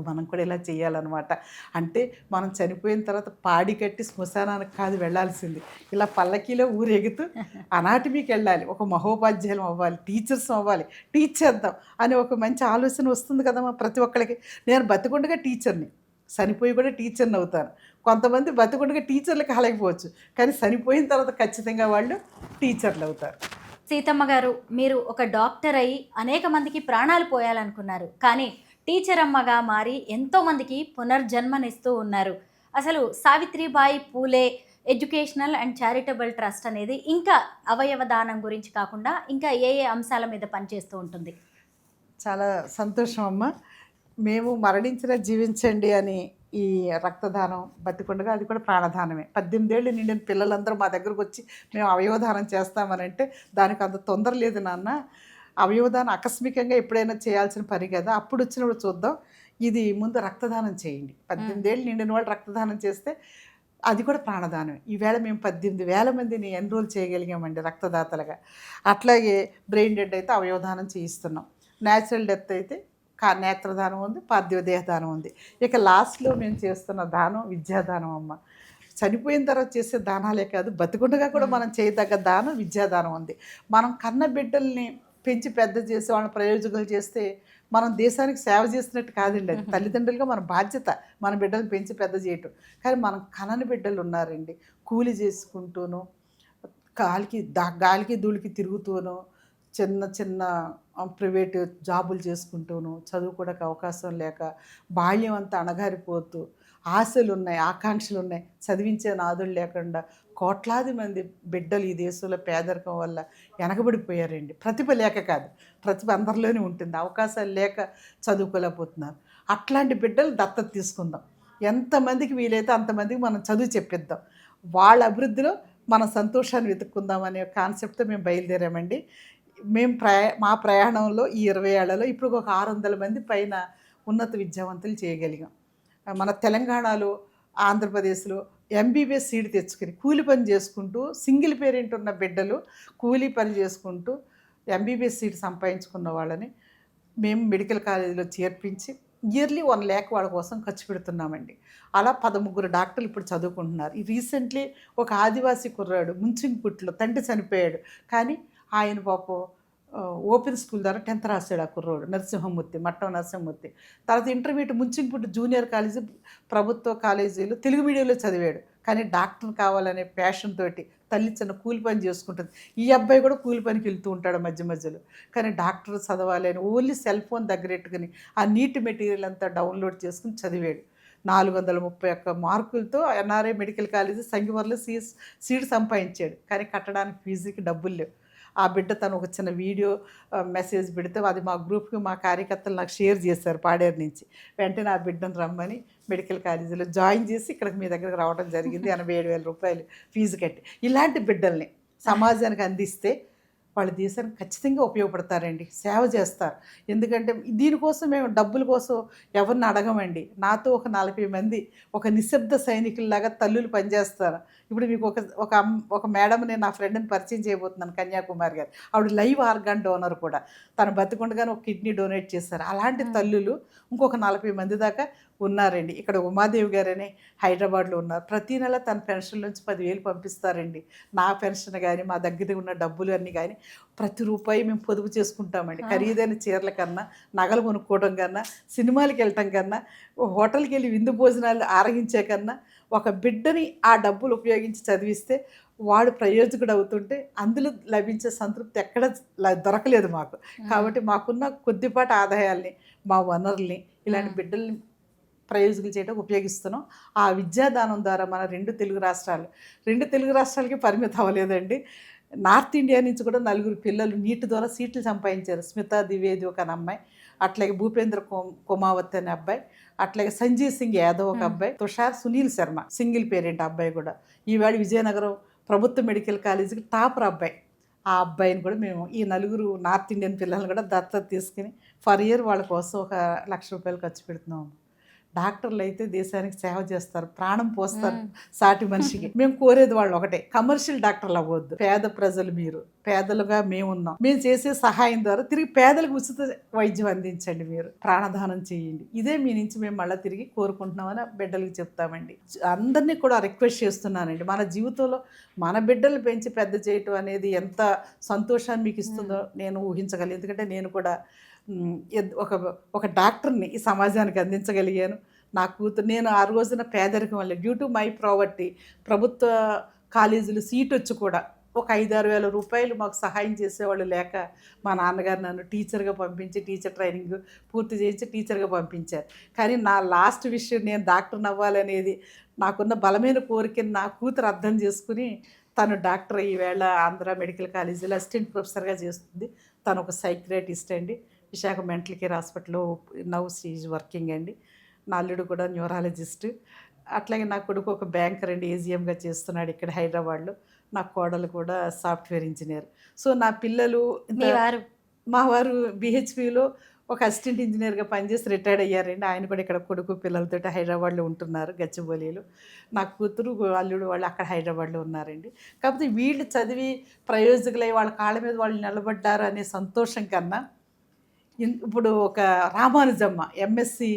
మనం కూడా ఇలా చేయాలన్నమాట. అంటే మనం చనిపోయిన తర్వాత పాడి కట్టి శ్మశానానికి కాదు వెళ్ళాల్సింది, ఇలా పల్లకీలో ఊరేగుతూ అనాటమీకి వెళ్ళాలి, ఒక మహోపాధ్యాయులం అవ్వాలి, టీచర్స్ అవ్వాలి, టీచ్ చేద్దాం అని ఒక మంచి ఆలోచన వస్తుంది కదమ్మా ప్రతి ఒక్కరికి. నేను బతికుండగా టీచర్ని, చనిపోయి కూడా టీచర్ని అవుతాను. కొంతమంది బతికుండగా టీచర్లు కాలేకపోవచ్చు, కానీ చనిపోయిన తర్వాత ఖచ్చితంగా వాళ్ళు టీచర్లు అవుతారు. సీతమ్మ గారు, మీరు ఒక డాక్టర్ అయి అనేక మందికి ప్రాణాలు పోయాలనుకున్నారు, కానీ టీచర్ అమ్మగా మారి ఎంతోమందికి పునర్జన్మనిస్తూ ఉన్నారు. అసలు Savitribai Phule educational and charitable trust అనేది ఇంకా అవయవ దానం గురించి కాకుండా ఇంకా ఏ ఏ అంశాల మీద పనిచేస్తూ ఉంటుంది? చాలా సంతోషం అమ్మ. మేము మరణించిన జీవించండి అని ఈ రక్తదానం బతికుండగా అది కూడా ప్రాణదానమే. 18 ఏళ్ళు నిండిన పిల్లలందరూ మా దగ్గరకు వచ్చి మేము అవయవదానం చేస్తామనంటే దానికి అంత తొందర లేదు నాన్న, అవయవదానం ఆకస్మికంగా ఎప్పుడైనా చేయాల్సిన పని కదా, అప్పుడు వచ్చినప్పుడు చూద్దాం, ఇది ముందు రక్తదానం చేయండి. 18 ఏళ్ళు నిండిన వాళ్ళు రక్తదానం చేస్తే అది కూడా ప్రాణదానమే. ఈవేళ మేము 18,000 మందిని ఎన్రోల్ చేయగలిగామండి రక్తదాతలుగా. అట్లాగే బ్రెయిన్ డెడ్ అయితే అవయవదానం చేయిస్తున్నాం, న్యాచురల్ డెత్ అయితే నేత్రదానం ఉంది, పార్థివ దేహదానం ఉంది. ఇక లాస్ట్లో మేము చేస్తున్న దానం విద్యాదానం అమ్మ. చనిపోయిన తర్వాత చేసే దానాలే కాదు, బతికుండగా కూడా మనం చేయదగ్గ దానం విద్యాదానం ఉంది. మనం కన్న బిడ్డల్ని పెంచి పెద్ద చేసి వాళ్ళని ప్రయోజకులు చేస్తే మనం దేశానికి సేవ చేసినట్టు కాదండి. అది తల్లిదండ్రులుగా మన బాధ్యత మన బిడ్డలను పెంచి పెద్ద చేయటం. కానీ మనం కనని బిడ్డలు ఉన్నారండి, కూలి చేసుకుంటూను, గాలికి ధూళికి తిరుగుతూను, చిన్న చిన్న ప్రైవేటు జాబులు చేసుకుంటూను, చదువుకోవడానికి అవకాశం లేక బాల్యం అంతా అణగారిపోతూ, ఆశలు ఉన్నాయి, ఆకాంక్షలు ఉన్నాయి, చదివించే నాదులు లేకుండా కోట్లాది మంది బిడ్డలు ఈ దేశంలో పేదరికం వల్ల వెనకబడిపోయారండి. ప్రతిభ లేక కాదు, ప్రతిభ అందరిలోనే ఉంటుంది, అవకాశాలు లేక చదువుకోలేకపోతున్నారు. అట్లాంటి బిడ్డలు దత్తత తీసుకుందాం, ఎంతమందికి వీలైతే అంతమందికి మనం చదువు చెప్పిద్దాం, వాళ్ళ అభివృద్ధిలో మన సంతోషాన్ని వెతుక్కుందాం అనే కాన్సెప్ట్తో మేము బయలుదేరామండి. మేము మా ప్రయాణంలో ఈ 20 ఏళ్లలో ఇప్పుడు ఒక 600 మంది పైన ఉన్నత విద్యావంతులు చేయగలిగాం. మన తెలంగాణలో, ఆంధ్రప్రదేశ్లో ఎంబీబీఎస్ సీట్ తెచ్చుకుని కూలి పని చేసుకుంటూ, సింగిల్ పేరెంట్ ఉన్న బిడ్డలు కూలీ పని చేసుకుంటూ ఎంబీబీఎస్ సీట్ సంపాదించుకున్న వాళ్ళని మేము మెడికల్ కాలేజీలో చేర్పించి ఇయర్లీ 1 lakh వాళ్ళ కోసం ఖర్చు పెడుతున్నామండి. అలా 13 డాక్టర్లు ఇప్పుడు చదువుకుంటున్నారు. ఈ రీసెంట్లీ ఒక ఆదివాసీ కుర్రాడు ముంచింగ్పుట్లో తండ్రి చనిపోయాడు, కానీ ఆయన పాపం ఓపెన్ స్కూల్ ద్వారా 10th రాశాడు. ఆ కుర్రోడు నరసింహమూర్తి, మట్టం నరసింహమూర్తి. తర్వాత ఇంటర్మీడియట్ ముంచింగ్పుట్టు జూనియర్ కాలేజీ, ప్రభుత్వ కాలేజీలో తెలుగు మీడియంలో చదివాడు, కానీ డాక్టర్ కావాలనే ప్యాషన్ తోటి తల్లి చిన్న కూలి పని చేసుకుంటుంది. ఈ అబ్బాయి కూడా కూలి పనికి వెళ్తూ ఉంటాడు మధ్య మధ్యలో, కానీ డాక్టర్ చదవాలి అని ఓన్లీ సెల్ ఫోన్ దగ్గరెట్టుకుని ఆ నీట్ మెటీరియల్ అంతా డౌన్లోడ్ చేసుకుని చదివాడు. 431 మార్కులతో ఎన్ఆర్ఐ మెడికల్ కాలేజీ సంగీవర్లో సీట్ సంపాదించాడు, కానీ కట్టడానికి ఫీజుకి డబ్బులు లేవు. ఆ బిడ్డ తను ఒక చిన్న వీడియో మెసేజ్ పెడితే అది మా గ్రూప్కి మా కార్యకర్తలు నాకు షేర్ చేశారు పాడేరు నుంచి. వెంటనే ఆ బిడ్డను రమ్మని మెడికల్ కాలేజీలో జాయిన్ చేసి ఇక్కడికి మీ దగ్గరకు రావడం జరిగింది. 87,000 రూపాయలు ఫీజు కట్టి. ఇలాంటి బిడ్డల్ని సమాజానికి అందిస్తే వాళ్ళ దేశానికి ఖచ్చితంగా ఉపయోగపడతారండి, సేవ చేస్తారు. ఎందుకంటే దీనికోసం మేము డబ్బుల కోసం ఎవరిని అడగమండి. నాతో ఒక 40 మంది ఒక నిశ్శబ్ద సైనికుల్లాగా తల్లులు పనిచేస్తారు. ఇప్పుడు మీకు ఒక మేడం, నేను నా ఫ్రెండ్ని పరిచయం చేయబోతున్నాను, కన్యాకుమారి గారు. ఆవిడ లైవ్ ఆర్గాన్ డోనర్ కూడా, తను బతికుండగానే ఒక కిడ్నీ డొనేట్ చేస్తారు. అలాంటి తల్లులు ఇంకొక 40 మంది దాకా ఉన్నారండి. ఇక్కడ ఉమాదేవి గారని హైదరాబాద్లో ఉన్నారు. ప్రతి నెల తన పెన్షన్ నుంచి 10,000 పంపిస్తారండి. నా పెన్షన్ కానీ మా దగ్గర ఉన్న డబ్బులు అన్నీ కానీ ప్రతి రూపాయి మేము పొదుపు చేసుకుంటామండి. ఖరీదైన చీరల కన్నా, నగలు కొనుక్కోవడం కన్నా, సినిమాలకి వెళ్ళటం కన్నా, హోటల్కి వెళ్ళి విందు భోజనాలు ఆరగించే కన్నా ఒక బిడ్డని ఆ డబ్బులు ఉపయోగించి చదివిస్తే వాడు ప్రయోజకుడు అవుతుంటే అందులో లభించే సంతృప్తి ఎక్కడ దొరకలేదు మాకు. కాబట్టి మాకున్న కొద్దిపాటి ఆదాయాల్ని, మా వనరుల్ని ఇలాంటి బిడ్డల్ని ప్రయోజకులు చేయడం ఉపయోగిస్తున్నాం. ఆ విద్యాదానం ద్వారా మన 2 తెలుగు రాష్ట్రాలకి పరిమితం అవ్వలేదండి. నార్త్ ఇండియా నుంచి కూడా 4 పిల్లలు నీట్ ద్వారా సీట్లు సంపాదించారు. స్మితా ద్వివేది ఒక అమ్మాయి, అట్లాగే భూపేంద్ర కుమావత్ అనే అబ్బాయి, అట్లాగే సంజీవ్ సింగ్ యాదవ్ ఒక అబ్బాయి, తుషార్ సునీల్ శర్మ సింగిల్ పేరెంట్ అబ్బాయి కూడా ఈవేళ విజయనగరం ప్రభుత్వ మెడికల్ కాలేజీకి టాపర్ అబ్బాయి. ఆ అబ్బాయిని కూడా మేము ఈ 4 నార్త్ ఇండియన్ పిల్లల్ని కూడా దత్తత తీసుకుని ఫర్ ఇయర్ వాళ్ళ కోసం ఒక 1,00,000 రూపాయలు ఖర్చు పెడుతున్నాము. డాక్టర్లు అయితే దేశానికి సేవ చేస్తారు, ప్రాణం పోస్తారు సాటి మనిషికి. మేము కోరేది వాళ్ళు ఒకటే, కమర్షియల్ డాక్టర్లు అవ్వద్దు. పేద ప్రజలు మీరు, పేదలుగా మేమున్నాం. మేము చేసే సహాయం ద్వారా తిరిగి పేదలకు ఉచిత వైద్యం అందించండి, మీరు ప్రాణదానం చేయండి. ఇదే మీ నుంచి మేము మళ్ళీ తిరిగి కోరుకుంటున్నామని బిడ్డలకు చెప్తామండి. అందరినీ కూడా రిక్వెస్ట్ చేస్తున్నానండి, మన జీవితంలో మన బిడ్డలు పెంచి పెద్ద చేయటం అనేది ఎంత సంతోషాన్ని మీకు ఇస్తుందో నేను ఊహించగలను. ఎందుకంటే నేను కూడా ఒక డాక్టర్ని ఈ సమాజానికి అందించగలిగాను. నా కూతురు, నేను ఆ రోజున పేదరికం వల్ల డ్యూ టు మై ప్రావర్టీ ప్రభుత్వ కాలేజీలు సీట్ వచ్చి కూడా ఒక 5-6 వేల రూపాయలు మాకు సహాయం చేసేవాళ్ళు లేక మా నాన్నగారు నన్ను టీచర్గా పంపించి టీచర్ ట్రైనింగ్ పూర్తి చేయించి టీచర్గా పంపించారు. కానీ నా లాస్ట్ విషయం నేను డాక్టర్ని అవ్వాలనేది నాకున్న బలమైన కోరికని నా కూతురు అర్థం చేసుకుని తను డాక్టర్ ఈవేళ ఆంధ్ర మెడికల్ కాలేజీలో అసిస్టెంట్ ప్రొఫెసర్గా చేస్తుంది. తను ఒక సైక్రియాటిస్ట్ అండి, విశాఖ మెంటల్ కేర్ హాస్పిటల్లో నౌ షీ ఈజ్ వర్కింగ్ అండి. నా అల్లుడు కూడా న్యూరాలజిస్ట్. అట్లాగే నా కొడుకు ఒక బ్యాంకర్ అండి, ఏజిఎంగా చేస్తున్నాడు ఇక్కడ హైదరాబాద్లో. నా కోడలు కూడా సాఫ్ట్వేర్ ఇంజనీర్. సో నా పిల్లలు, మా వారు బిహెచ్పిలో ఒక అసిస్టెంట్ ఇంజనీర్గా పనిచేసి రిటైర్డ్ అయ్యారండి. ఆయన కూడా ఇక్కడ కొడుకు పిల్లలతో హైదరాబాద్లో ఉంటున్నారు, గచ్చిబౌలిలో. నా కూతురు అల్లుడు వాళ్ళు అక్కడ హైదరాబాద్లో ఉన్నారండి. కాకపోతే వీళ్ళు చదివి ప్రయోజకులై వాళ్ళ కాళ్ళ మీద వాళ్ళు నిలబడ్డారు అనే సంతోషం కన్నా, ఇప్పుడు ఒక Ramanujamma MSc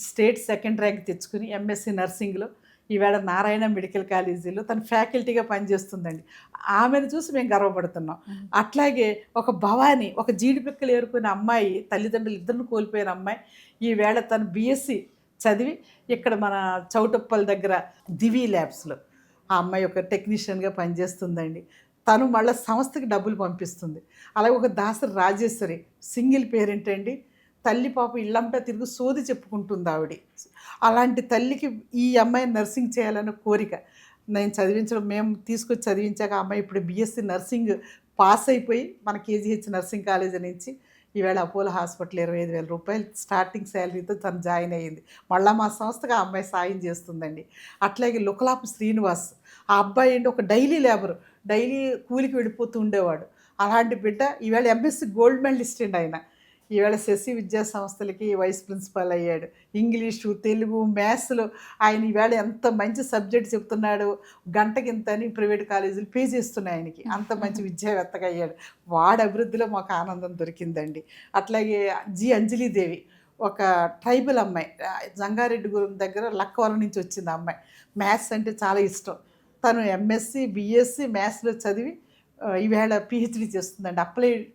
state second rank తెచ్చుకుని ఎంఎస్సి నర్సింగ్లో ఈవేళ నారాయణ మెడికల్ కాలేజీలో తను ఫ్యాకల్టీగా పనిచేస్తుందండి. ఆమెను చూసి మేము గర్వపడుతున్నాం. అట్లాగే ఒక భవాని, ఒక జీడిపిక్కలు ఏరుకునే అమ్మాయి, తల్లిదండ్రులు ఇద్దరిని కోల్పోయిన అమ్మాయి ఈవేళ తను బిఎస్సి చదివి ఇక్కడ మన చౌటప్పల్ దగ్గర దివి ల్యాబ్స్లో ఆ అమ్మాయి ఒక టెక్నీషియన్గా పనిచేస్తుందండి. తను మళ్ళీ సంస్థకి డబ్బులు పంపిస్తుంది. అలాగే ఒక దాసరి రాజేశ్వరి సింగిల్ పేరెంట్ అండి, తల్లి పాప ఇళ్ళంతా తిరిగి సోది చెప్పుకుంటుంది ఆవిడ. అలాంటి తల్లికి ఈ అమ్మాయి నర్సింగ్ చేయాలన్న కోరిక నేను చదివించడం, మేము తీసుకొచ్చి చదివించాక ఆ అమ్మాయి ఇప్పుడు బిఎస్సి నర్సింగ్ పాస్ అయిపోయి మన కేజీహెచ్ నర్సింగ్ కాలేజీ నుంచి ఈవేళ అపోలో హాస్పిటల్ 25,000 రూపాయలు స్టార్టింగ్ శాలరీతో తను జాయిన్ అయ్యింది. మళ్ళీ మా సంస్థకు ఆ అమ్మాయి సాయం చేస్తుందండి. అట్లాగే లుకలాపు శ్రీనివాస్, ఆ అబ్బాయి ఏంటి ఒక డైలీ లేబరు, డైలీ కూలికి వెళ్ళిపోతూ ఉండేవాడు. అలాంటి బిడ్డ ఈవేళ ఎంఎస్సి గోల్డ్ మెడలిస్ట్ అండి ఆయన. ఈవేళ శశి విద్యా సంస్థలకి వైస్ ప్రిన్సిపాల్ అయ్యాడు. ఇంగ్లీషు, తెలుగు, మ్యాథ్స్లో ఆయన ఈవేళ ఎంత మంచి సబ్జెక్ట్ చెప్తున్నాడు. గంటకింతని ప్రైవేట్ కాలేజీలు పే చేస్తున్నాయి ఆయనకి, అంత మంచి విద్యావేత్తగా అయ్యాడు. వాడి అభివృద్ధిలో మాకు ఆనందం దొరికిందండి. అట్లాగే అంజలీదేవి ఒక ట్రైబల్ అమ్మాయి, జంగారెడ్డి దగ్గర లక్కవరం నుంచి వచ్చింది అమ్మాయి. మ్యాథ్స్ అంటే చాలా ఇష్టం. తను ఎంఎస్సి బిఎస్సి మ్యాథ్స్లో చదివి ఈవేళ పిహెచ్డి చేస్తుందండి.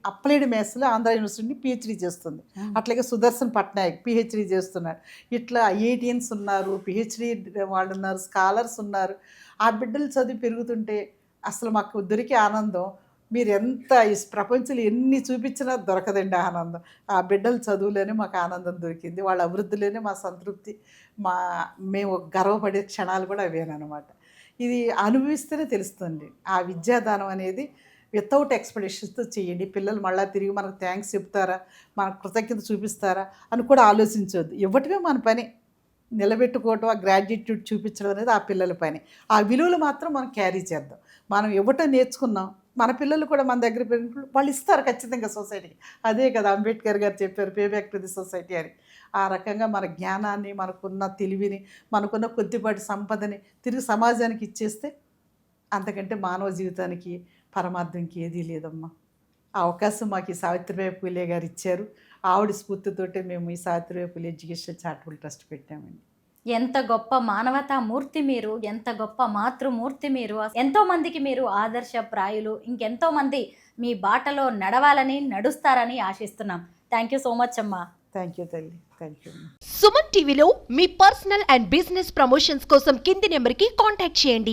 అప్లైడ్ మ్యాథ్స్లో ఆంధ్ర యూనివర్సిటీ పిహెచ్డి చేస్తుంది. అట్లాగే సుదర్శన్ పట్నాయక్ పిహెచ్డి చేస్తున్నాడు. ఇట్లా ఐఐటియన్స్ ఉన్నారు, పిహెచ్డి వాళ్ళు ఉన్నారు, స్కాలర్స్ ఉన్నారు. ఆ బిడ్డలు చదివి పెరుగుతుంటే అసలు మాకు దొరికే ఆనందం మీరు ఎంత ఈ ప్రపంచంలో ఎన్ని చూపించినా దొరకదండి ఆనందం. ఆ బిడ్డల చదువులోనే మాకు ఆనందం దొరికింది, వాళ్ళ అభివృద్ధిలోనే మా సంతృప్తి, మేము గర్వపడే క్షణాలు కూడా అవేనమాట. ఇది అనుభవిస్తేనే తెలుస్తుంది. ఆ విద్యాదానం అనేది వితౌట్ ఎక్స్పెక్టేషన్స్తో చేయండి. పిల్లలు మళ్ళీ తిరిగి మనకు థ్యాంక్స్ చెప్తారా, మన కృతజ్ఞత చూపిస్తారా అని కూడా ఆలోచించవద్దు. ఇవ్వటమే మన పని, నిలబెట్టుకోవటం, ఆ గ్రాడ్యుయేట్యూడ్ చూపించడం అనేది ఆ పిల్లల పని. ఆ విలువలు మాత్రం మనం క్యారీ చేద్దాం. మనం ఇవ్వటం నేర్చుకున్నాం, మన పిల్లలు కూడా మన దగ్గర వాళ్ళు ఇస్తారు ఖచ్చితంగా సొసైటీకి. అదే కదా అంబేద్కర్ గారు చెప్పారు, pay back to the society అని. ఆ రకంగా మన జ్ఞానాన్ని, మనకున్న తెలివిని, మనకున్న కొద్దిపాటి సంపదని తిరిగి సమాజానికి ఇచ్చేస్తే అంతకంటే మానవ జీవితానికి పరమార్థంకి ఏదీ లేదమ్మా. ఆ అవకాశం మాకు ఈ సావిత్రిబాయి పూలే గారు ఇచ్చారు. ఆవిడ స్ఫూర్తితోటే మేము ఈ Savitribai Phule education charitable trust పెట్టామండి. ఎంత గొప్ప మానవతా మూర్తి మీరు, ఎంత గొప్ప మాతృమూర్తి మీరు. ఎంతో మందికి మీరు ఆదర్శప్రాయులు. ఇంకెంతో మంది మీ బాటలో నడవాలని, నడుస్తారని ఆశిస్తున్నాం. థ్యాంక్ యూ సో మచ్ అమ్మా. థ్యాంక్ యూ తల్లి, థ్యాంక్ యూ. సుమన్ టీవీలో మీ పర్సనల్ అండ్ బిజినెస్ ప్రమోషన్స్ కోసం కింది నెంబర్కి కాంటాక్ట్ చేయండి.